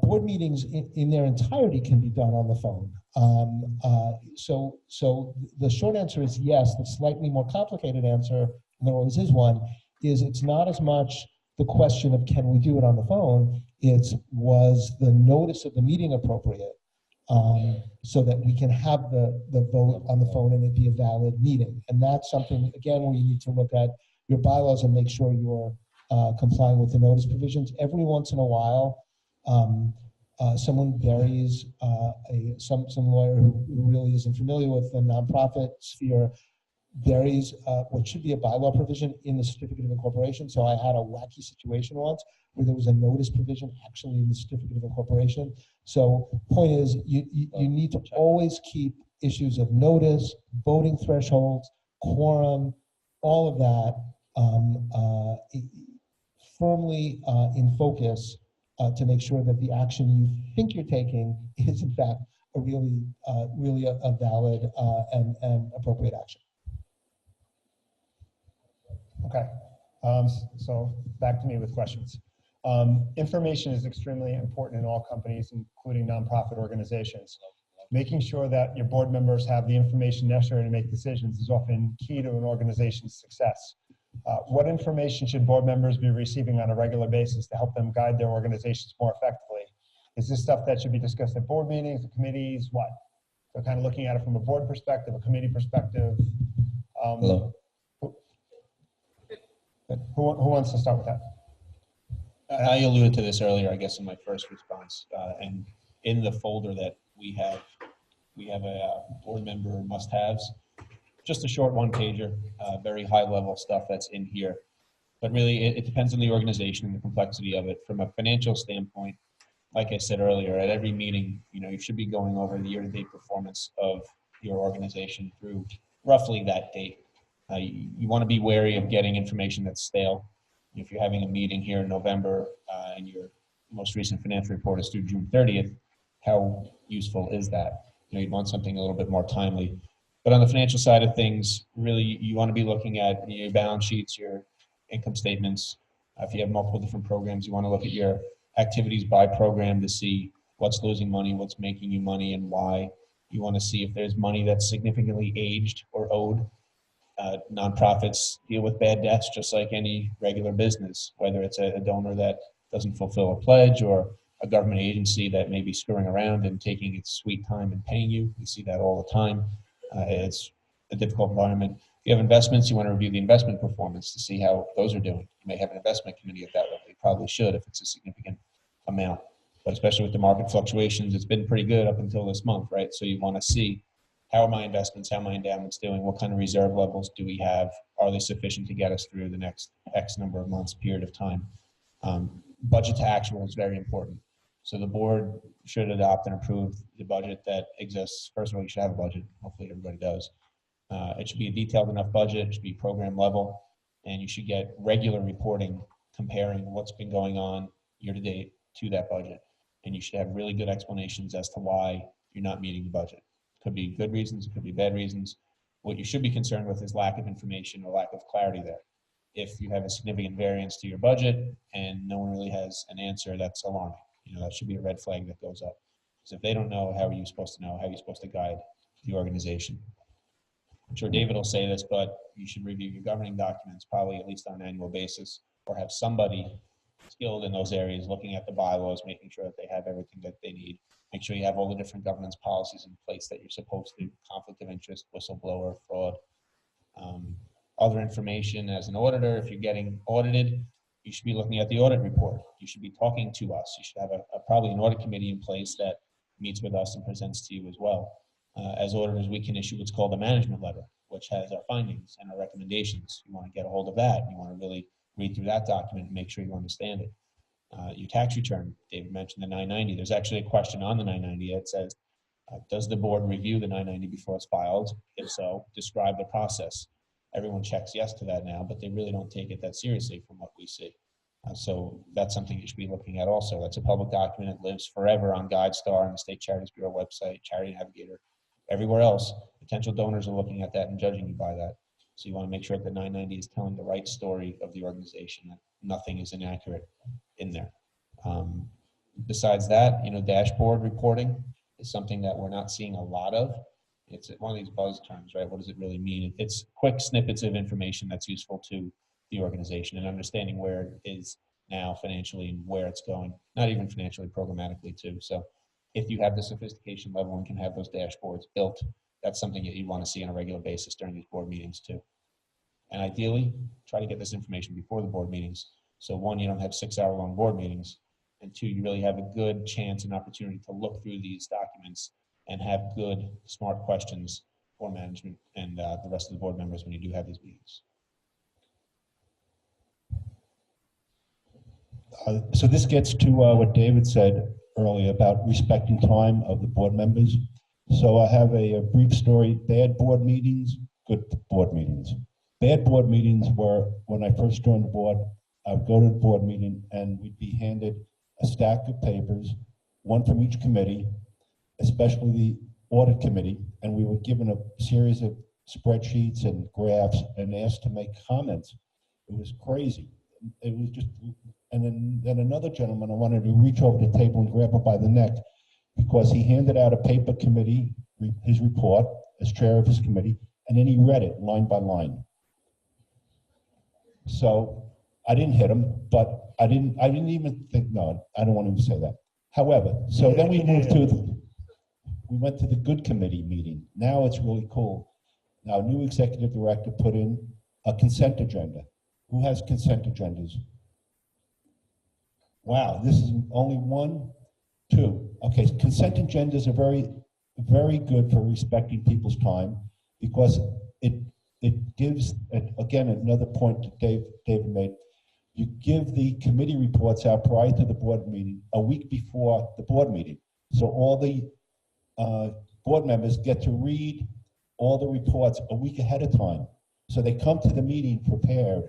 board meetings in their entirety can be done on the phone. So the short answer is yes. The slightly more complicated answer, and there always is one, is it's not as much the question of can we do it on the phone, it's was the notice of the meeting appropriate, so that we can have the vote on the phone and it be a valid meeting. And that's something, again, where you need to look at your bylaws and make sure you're complying with the notice provisions. Every once in a while, someone buries some lawyer who really isn't familiar with the nonprofit sphere buries what should be a bylaw provision in the certificate of incorporation. So I had a wacky situation once where there was a notice provision actually in the certificate of incorporation. So point is, you need to always keep issues of notice, voting thresholds, quorum, all of that firmly in focus to make sure that the action you think you're taking is in fact a really a valid and appropriate action.
Okay, so back to me with questions. Information is extremely important in all companies, including nonprofit organizations. Making sure that your board members have the information necessary to make decisions is often key to an organization's success. What information should board members be receiving on a regular basis to help them guide their organizations more effectively? Is this stuff that should be discussed at board meetings, at committees, what? So kind of looking at it from a board perspective, a committee perspective.
Hello.
Who wants to start with that?
I alluded to this earlier, I guess, in my first response. And in the folder that we have a board member must-haves, just a short one-pager, very high-level stuff that's in here. But really, it depends on the organization and the complexity of it. From a financial standpoint, like I said earlier, at every meeting, you should be going over the year-to-date performance of your organization through roughly that date. You want to be wary of getting information that's stale. If you're having a meeting here in November and your most recent financial report is through June 30th, how useful is that? You'd want something a little bit more timely. But on the financial side of things, really, you want to be looking at your balance sheets, your income statements. If you have multiple different programs, you want to look at your activities by program to see what's losing money, what's making you money, and why. You want to see if there's money that's significantly aged or owed. Nonprofits deal with bad debts just like any regular business, whether it's a donor that doesn't fulfill a pledge or a government agency that may be screwing around and taking its sweet time and paying you. We see that all the time. It's a difficult environment. If you have investments, you want to review the investment performance to see how those are doing. You may have an investment committee at that level. You probably should if it's a significant amount. But especially with the market fluctuations, it's been pretty good up until this month, right? So you want to see, how are my investments, how are my endowments doing? What kind of reserve levels do we have? Are they sufficient to get us through the next X number of months period of time? Budget to actual is very important. So the board should adopt and approve the budget that exists. First of all, you should have a budget. Hopefully everybody does. It should be a detailed enough budget. It should be program level. And you should get regular reporting comparing what's been going on year to date to that budget. And you should have really good explanations as to why you're not meeting the budget. Could be good reasons, it could be bad reasons. What you should be concerned with is lack of information or lack of clarity there. If you have a significant variance to your budget and no one really has an answer, that's alarming. That should be a red flag that goes up. Because if they don't know, how are you supposed to know? How are you supposed to guide the organization? I'm sure David will say this, but you should review your governing documents probably at least on an annual basis, or have somebody skilled in those areas looking at the bylaws, making sure that they have everything that they need. Make sure you have all the different governance policies in place that you're supposed to, conflict of interest, whistleblower, fraud. Other information as an auditor, if you're getting audited, you should be looking at the audit report. You should be talking to us. You should have probably an audit committee in place that meets with us and presents to you as well. As auditors, we can issue what's called a management letter, which has our findings and our recommendations. You want to get a hold of that. You want to really read through that document and make sure you understand it. Your tax return, David mentioned the 990. There's actually a question on the 990 that says, does the board review the 990 before it's filed? If so, describe the process. Everyone checks yes to that now, but they really don't take it that seriously from what we see. So that's something you should be looking at also. That's a public document. It lives forever on GuideStar and the State Charities Bureau website, Charity Navigator, everywhere else. Potential donors are looking at that and judging you by that. So you want to make sure that the 990 is telling the right story of the organization, that nothing is inaccurate in there. Besides that, dashboard reporting is something that we're not seeing a lot of. It's one of these buzz terms, right? What does it really mean? It's quick snippets of information that's useful to the organization and understanding where it is now financially and where it's going, not even financially, programmatically too. So if you have the sophistication level and can have those dashboards built, that's something that you want to see on a regular basis during these board meetings too. And ideally, try to get this information before the board meetings. So one, you don't have 6-hour-long board meetings, and two, you really have a good chance and opportunity to look through these documents and have good, smart questions for management and the rest of the board members when you do have these meetings.
So this gets to what David said earlier about respecting time of the board members. So I have a brief story. Bad board meetings, good board meetings. Bad board meetings were when I first joined the board, I would go to the board meeting and we'd be handed a stack of papers, one from each committee, especially the audit committee, and we were given a series of spreadsheets and graphs and asked to make comments. It was crazy. It was just, and then another gentleman, I wanted to reach over the table and grab him by the neck because he handed out a paper committee, his report as chair of his committee, and then he read it line by line. So I didn't hit him, but I didn't even think, no, I don't want him to say that. However, so then we went to the good committee meeting. Now it's really cool. Now, new executive director put in a consent agenda. Who has consent agendas? Wow, this is only 1, 2. Okay, consent agendas are very, very good for respecting people's time because it gives, again, another point that David made. You give the committee reports out prior to the board meeting, a week before the board meeting. So all the board members get to read all the reports a week ahead of time. So they come to the meeting prepared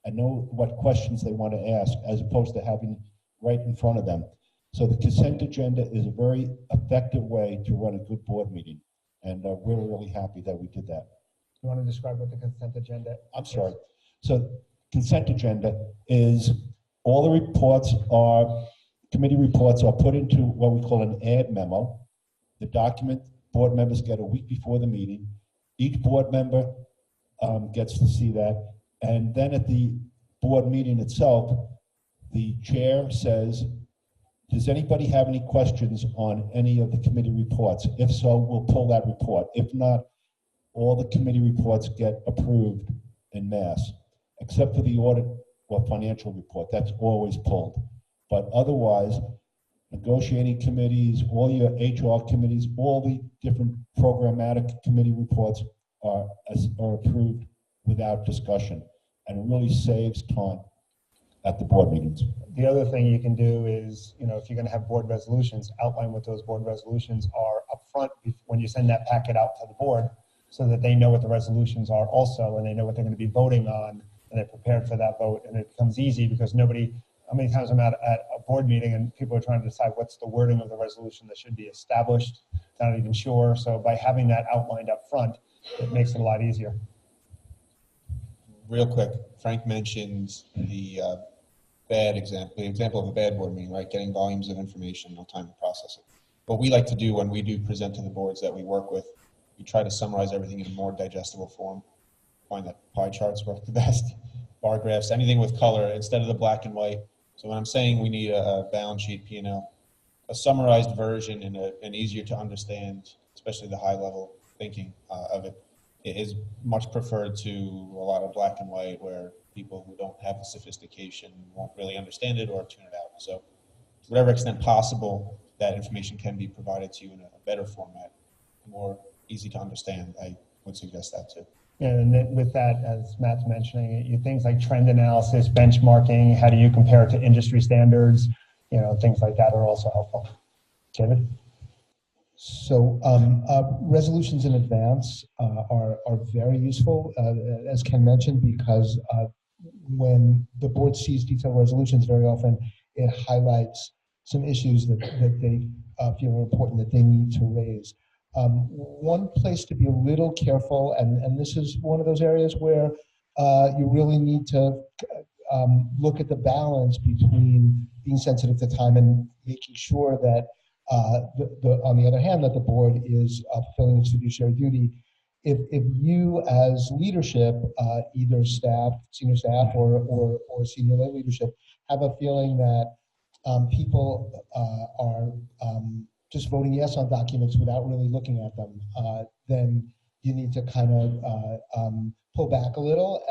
and know what questions they want to ask as opposed to having right in front of them. So the consent agenda is a very effective way to run a good board meeting. And we're really happy that we did that.
You want to describe what the consent agenda is?
I'm sorry. So consent agenda is all the reports committee reports are put into what we call an ad memo. The document board members get a week before the meeting. Each board member gets to see that. And then at the board meeting itself, the chair says, does anybody have any questions on any of the committee reports? If so, we'll pull that report. If not, all the committee reports get approved en masse, except for the audit or financial report. That's always pulled. But otherwise, negotiating committees, all your HR committees, all the different programmatic committee reports are approved without discussion, and it really saves time at the board meetings.
The other thing you can do is, if you're going to have board resolutions, outline what those board resolutions are up front when you send that packet out to the board so that they know what the resolutions are also and they know what they're going to be voting on and they're prepared for that vote. And it becomes easy because how many times I'm at a board meeting and people are trying to decide what's the wording of the resolution that should be established, not even sure. So by having that outlined up front, it makes it a lot easier.
Real quick, Frank mentioned the example of a bad board meeting, right? Getting volumes of information, no time to process it. What we like to do when we do present to the boards that we work with, we try to summarize everything in a more digestible form. Find that pie charts work the best, bar graphs, anything with color instead of the black and white. So when I'm saying we need a balance sheet P&L, a summarized version and easier to understand, especially the high level thinking of it, is much preferred to a lot of black and white where people who don't have the sophistication won't really understand it or tune it out. So to whatever extent possible, that information can be provided to you in a better format, more easy to understand. I would suggest that too.
Yeah, and then with that, as Matt's mentioning, things like trend analysis, benchmarking, how do you compare it to industry standards, things like that are also helpful. David?
So resolutions in advance are very useful, as Ken mentioned, because when the board sees detailed resolutions, very often it highlights some issues that they feel are important that they need to raise. One place to be a little careful, and this is one of those areas where you really need to look at the balance between being sensitive to time and making sure that on the other hand, that the board is fulfilling its fiduciary duty. If you as leadership, either staff, senior staff, or senior lay leadership, have a feeling that people are just voting yes on documents without really looking at them, then you need to kind of pull back a little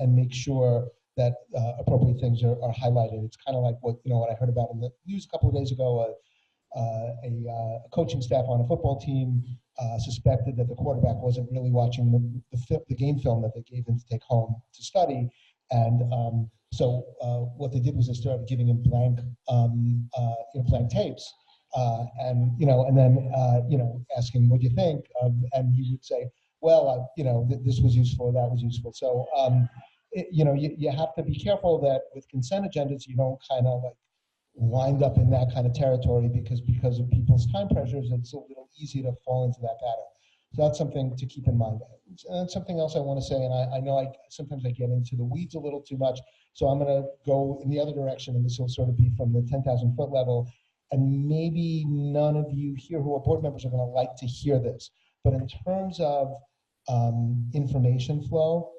and make sure that appropriate things are highlighted. It's kind of like what I heard about in the news a couple of days ago. A coaching staff on a football team suspected that the quarterback wasn't really watching the game film that they gave him to take home to study, and so what they did was they started giving him blank tapes, and then asking, "What do you think?" And he would say, "Well, this was useful, that was useful." So you have to be careful that with consent agendas you don't kind of like wind up in that kind of territory because of people's time pressures. It's a little easy to fall into that pattern. So that's something to keep in mind. And something else I want to say, and I know sometimes I get into the weeds a little too much, so I'm going to go in the other direction, and this will sort of be from the 10,000 foot level. And maybe none of you here who are board members are going to like to hear this, but in terms of information flow,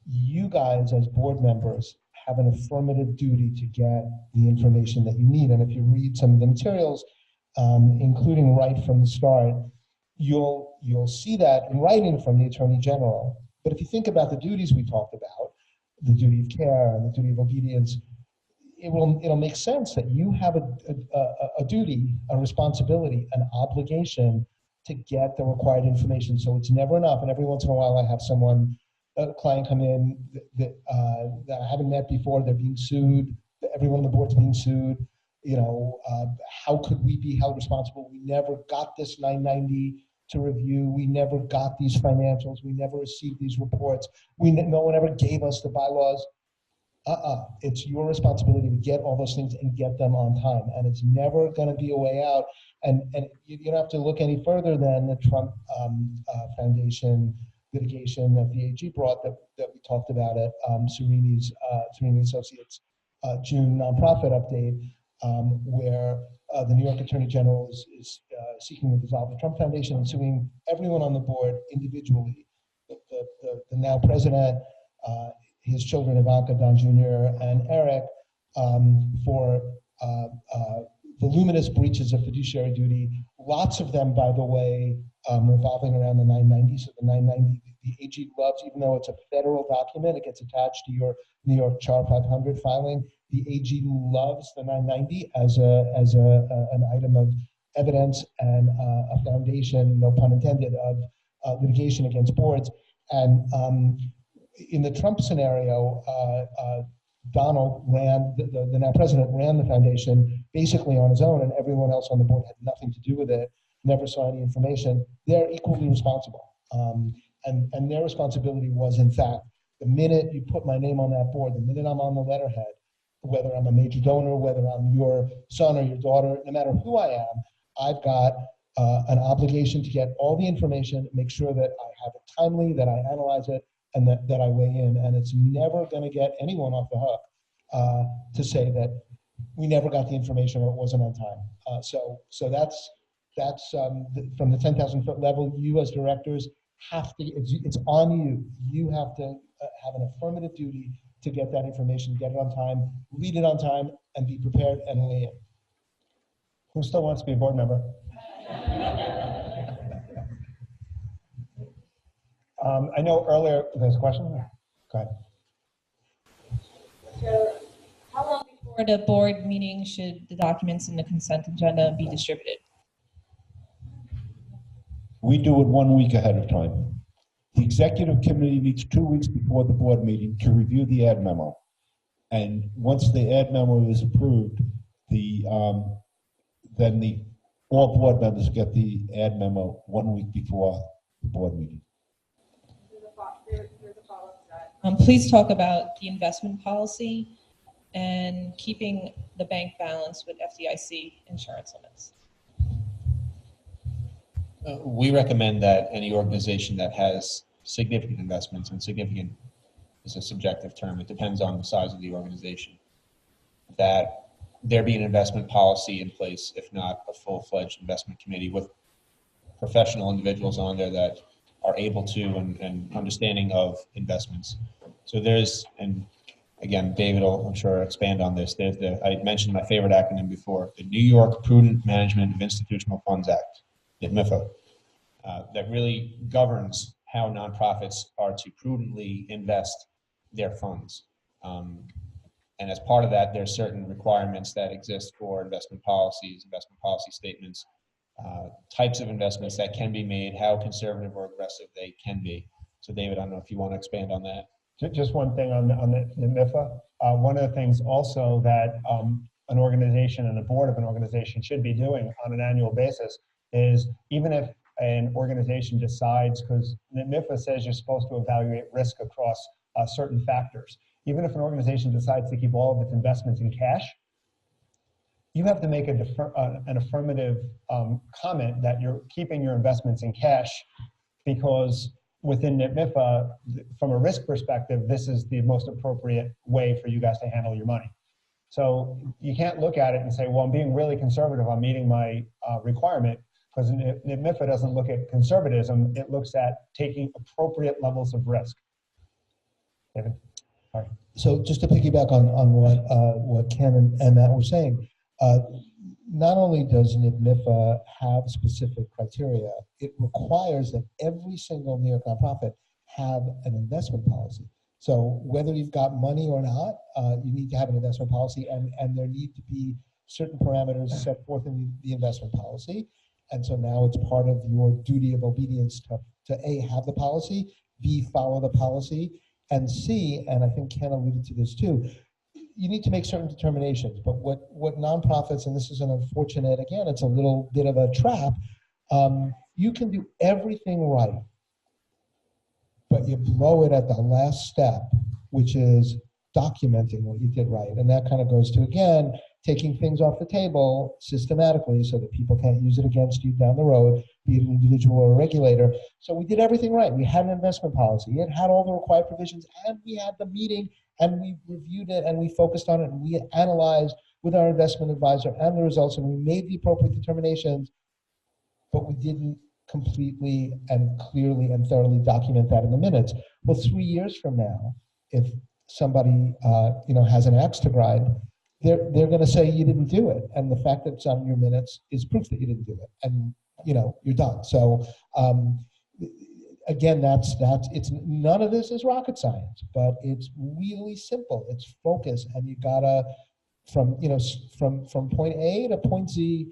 you guys as board members have an affirmative duty to get the information that you need. And if you read some of the materials, including right from the start, you'll see that in writing from the Attorney General. But if you think about the duties we talked about, the duty of care and the duty of obedience, it'll make sense that you have a duty, a responsibility, an obligation to get the required information. So it's never enough. And every once in a while I have a client come in that I haven't met before. They're being sued. Everyone on the board's being sued. How could we be held responsible? We never got this 990 to review. We never got these financials. We never received these reports. No one ever gave us the bylaws. It's your responsibility to get all those things and get them on time. And it's never going to be a way out. And you don't have to look any further than the Trump Foundation litigation that the AG brought that we talked about at Cerini's Cerini Associates June nonprofit update, where the New York Attorney General is seeking to dissolve the Trump Foundation and suing everyone on the board individually, the now president, his children Ivanka, Don Jr., and Eric, for voluminous breaches of fiduciary duty. Lots of them, by the way, revolving around the 990. So the 990, the AG loves, even though it's a federal document, it gets attached to your New York Char 500 filing. The AG loves the 990 as an item of evidence and a foundation, no pun intended, of litigation against boards. And in the Trump scenario, Donald ran, the now president ran the foundation basically on his own, and everyone else on the board had nothing to do with it, never saw any information. They're equally responsible. And their responsibility was, in fact, the minute you put my name on that board, the minute I'm on the letterhead, whether I'm a major donor, whether I'm your son or your daughter, no matter who I am, I've got an obligation to get all the information, make sure that I have it timely, that I analyze it, and that I weigh in. And it's never going to get anyone off the hook to say that we never got the information or it wasn't on time. So that's from the 10,000 foot level. You as directors have to, it's on you. You have to have an affirmative duty to get that information, get it on time, read it on time, and be prepared and weigh in.
Who still wants to be a board member? I know earlier, there's a question? Go ahead.
So, how long before the board meeting should the documents in the consent agenda be distributed?
We do it 1 week ahead of time. The executive committee meets 2 weeks before the board meeting to review the ad memo. And once the ad memo is approved, all board members get the ad memo 1 week before the board meeting.
Please talk about the investment policy and keeping the bank balance with FDIC insurance limits.
We recommend that any organization that has significant investments, and significant is a subjective term, it depends on the size of the organization, that there be an investment policy in place, if not a full-fledged investment committee with professional individuals on there that are able to and understanding of investments. So there's, and again, David will, I'm sure, expand on this. There's I mentioned my favorite acronym before, the New York Prudent Management of Institutional Funds Act, the MIFA, that really governs how nonprofits are to prudently invest their funds. And as part of that, there's certain requirements that exist for investment policies, investment policy statements, types of investments that can be made, how conservative or aggressive they can be. So David, I don't know if you want to expand on that.
Just one thing on the MIFA. One of the things also that an organization and the board of an organization should be doing on an annual basis is, even if an organization decides, because the MIFA says you're supposed to evaluate risk across certain factors. Even if an organization decides to keep all of its investments in cash, you have to make an affirmative comment that you're keeping your investments in cash, because within MIFA, from a risk perspective, this is the most appropriate way for you guys to handle your money. So you can't look at it and say, well, I'm being really conservative, I'm meeting my requirement, because MIFA doesn't look at conservatism, it looks at taking appropriate levels of risk. David? All right.
So just to piggyback on what Ken and Matt were saying, not only does NIFA have specific criteria, it requires that every single New York nonprofit have an investment policy. So whether you've got money or not, you need to have an investment policy, and there need to be certain parameters set forth in the investment policy. And so now it's part of your duty of obedience to A, have the policy, B, follow the policy, and C, and I think Ken alluded to this too, you need to make certain determinations. But what nonprofits, and this is an unfortunate, again, it's a little bit of a trap, you can do everything right, but you blow it at the last step, which is documenting what you did right. And that kind of goes to, again, taking things off the table systematically so that people can't use it against you down the road, be it an individual or a regulator. So we did everything right. We had an investment policy. It had all the required provisions, and we had the meeting, and we reviewed it, and we focused on it, and we analyzed with our investment advisor and the results, and we made the appropriate determinations, but we didn't completely and clearly and thoroughly document that in the minutes. Well, 3 years from now, if somebody has an axe to grind, they're going to say you didn't do it, and the fact that it's on your minutes is proof that you didn't do it, and you're done. So again, it's none of this is rocket science, but it's really simple. It's focus, and you gotta from point A to point Z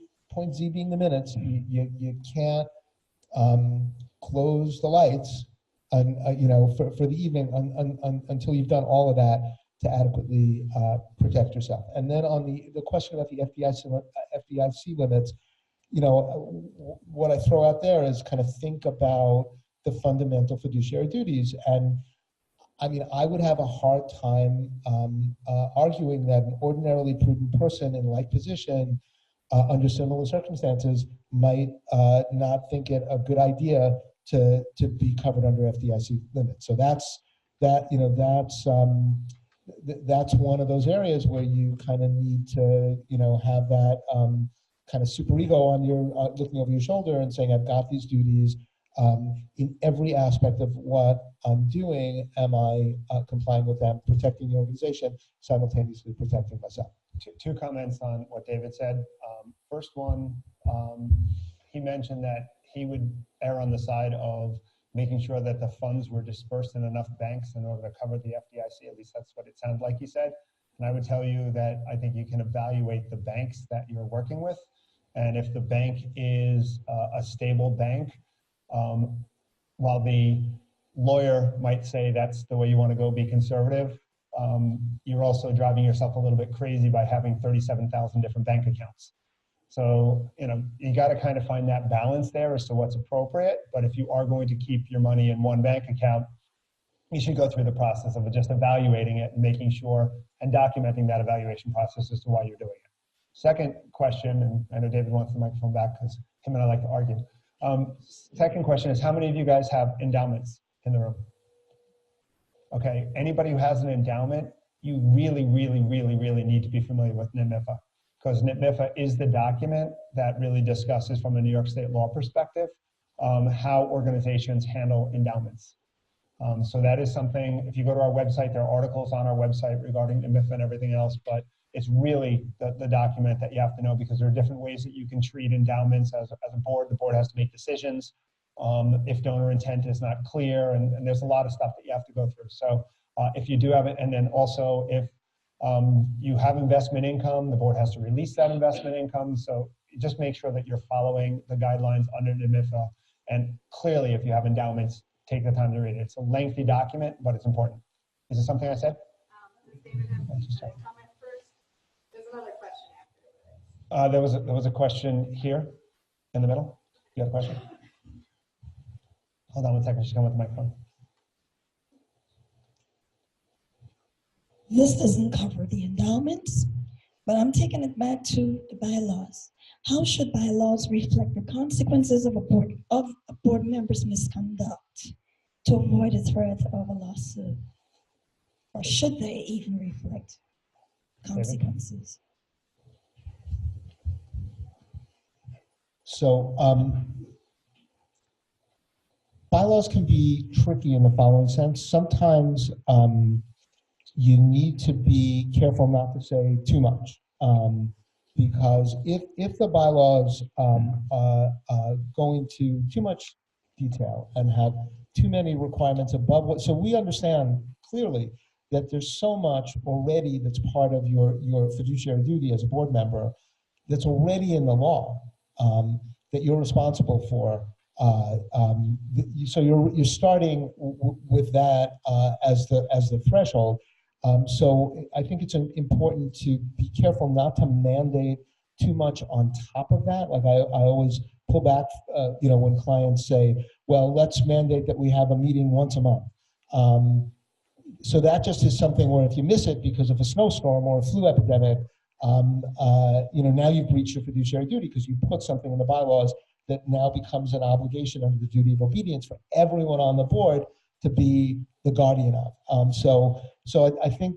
being the minutes. You can't close the lights for the evening until you've done all of that to adequately protect yourself. And then on the question about the FDIC limits, what I throw out there is kind of think about the fundamental fiduciary duties. And I mean, I would have a hard time arguing that an ordinarily prudent person in like position under similar circumstances might not think it a good idea to be covered under FDIC limits. So that's one of those areas where you kind of need to have that kind of superego on your looking over your shoulder and saying, I've got these duties. In every aspect of what I'm doing, am I complying with them, protecting the organization, simultaneously protecting myself?
Two comments on what David said. First one, he mentioned that he would err on the side of making sure that the funds were dispersed in enough banks in order to cover the FDIC. At least that's what it sounded like he said. And I would tell you that I think you can evaluate the banks that you're working with. And if the bank is a stable bank, while the lawyer might say that's the way you want to go, be conservative, you're also driving yourself a little bit crazy by having 37,000 different bank accounts. So, you got to kind of find that balance there as to what's appropriate. But if you are going to keep your money in one bank account, you should go through the process of just evaluating it and making sure and documenting that evaluation process as to why you're doing it. Second question, and I know David wants the microphone back because him and I like to argue. Second question is, how many of you guys have endowments in the room? Okay, anybody who has an endowment you really, really, really, really need to be familiar with NMIFA, because NMIFA is the document that really discusses from a New York State law perspective how organizations handle endowments. So that is something, if you go to our website, there are articles on our website regarding NMIFA and everything else, but it's really the document that you have to know, because there are different ways that you can treat endowments as a board. The board has to make decisions if donor intent is not clear, and there's a lot of stuff that you have to go through. So if you do have it, and then also if you have investment income, the board has to release that investment income. So just make sure that you're following the guidelines under NMIFA. And clearly, if you have endowments, take the time to read it. It's a lengthy document, but it's important. Is it something I said?
David, comment first. There's another question after.
There was a question here in the middle. You have a question? Hold on one second. She's coming with the microphone.
This doesn't cover the endowments, but I'm taking it back to the bylaws. How should bylaws reflect the consequences of a board member's misconduct to avoid a threat of a lawsuit? Or should they even reflect consequences?
So bylaws can be tricky in the following sense. Sometimes you need to be careful not to say too much. Because if the bylaws go into too much detail and have too many requirements above what, so we understand clearly that there's so much already that's part of your fiduciary duty as a board member that's already in the law that you're responsible for. So you're starting with that as the threshold. So I think it's important to be careful not to mandate too much on top of that. Like I always pull back, when clients say, well, let's mandate that we have a meeting once a month. So that just is something where if you miss it because of a snowstorm or a flu epidemic, now you've breached your fiduciary duty because you put something in the bylaws that now becomes an obligation under the duty of obedience for everyone on the board to be the guardian of. So I think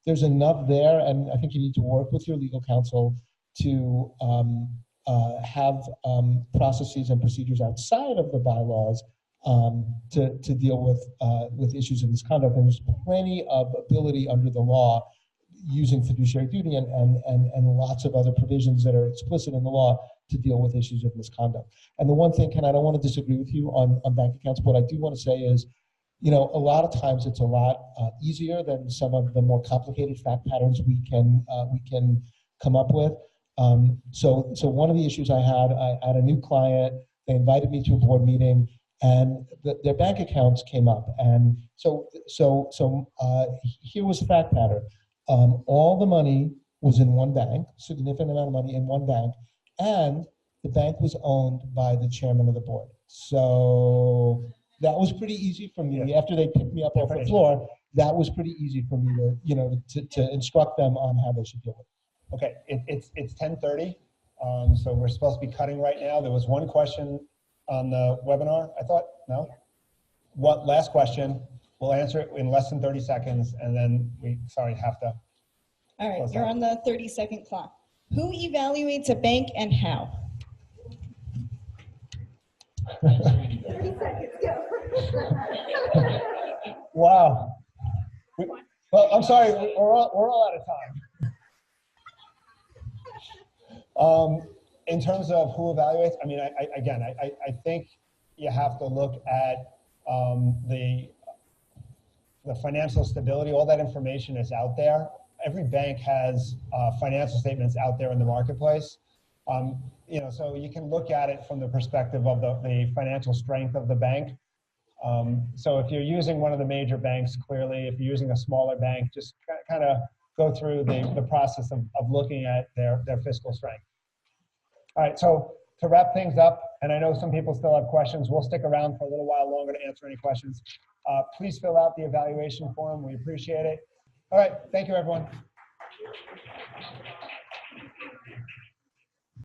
there's enough there, and I think you need to work with your legal counsel to have processes and procedures outside of the bylaws to deal with issues of misconduct. And there's plenty of ability under the law using fiduciary duty and lots of other provisions that are explicit in the law to deal with issues of misconduct. And the one thing, Ken, I don't want to disagree with you on bank accounts. What I do want to say is, a lot of times it's a lot easier than some of the more complicated fact patterns we can come up with. So one of the issues I had a new client. They invited me to a board meeting, and their bank accounts came up. And so here was the fact pattern. All the money was in one bank, significant amount of money in one bank, and the bank was owned by the chairman of the board. So that was pretty easy for me. After they picked me up off the floor, that was pretty easy for me to instruct them on how they should deal with it.
Okay, it's 10:30, so we're supposed to be cutting right now. There was one question on the webinar, I thought, no? What, last question, we'll answer it in less than 30 seconds, and then have to.
All right, you're on the 30-second clock. Who evaluates a bank and how? 30 seconds, go.
Wow. Well, I'm sorry, we're all out of time. In terms of who evaluates, I mean, I think you have to look at the financial stability. All that information is out there. Every bank has financial statements out there in the marketplace. So you can look at it from the perspective of the financial strength of the bank. So if you're using one of the major banks, clearly, if you're using a smaller bank, just kind of go through the process of looking at their fiscal strength. All right, so to wrap things up, and I know some people still have questions, we'll stick around for a little while longer to answer any questions. Please fill out the evaluation form. We appreciate it. All right, thank you, everyone.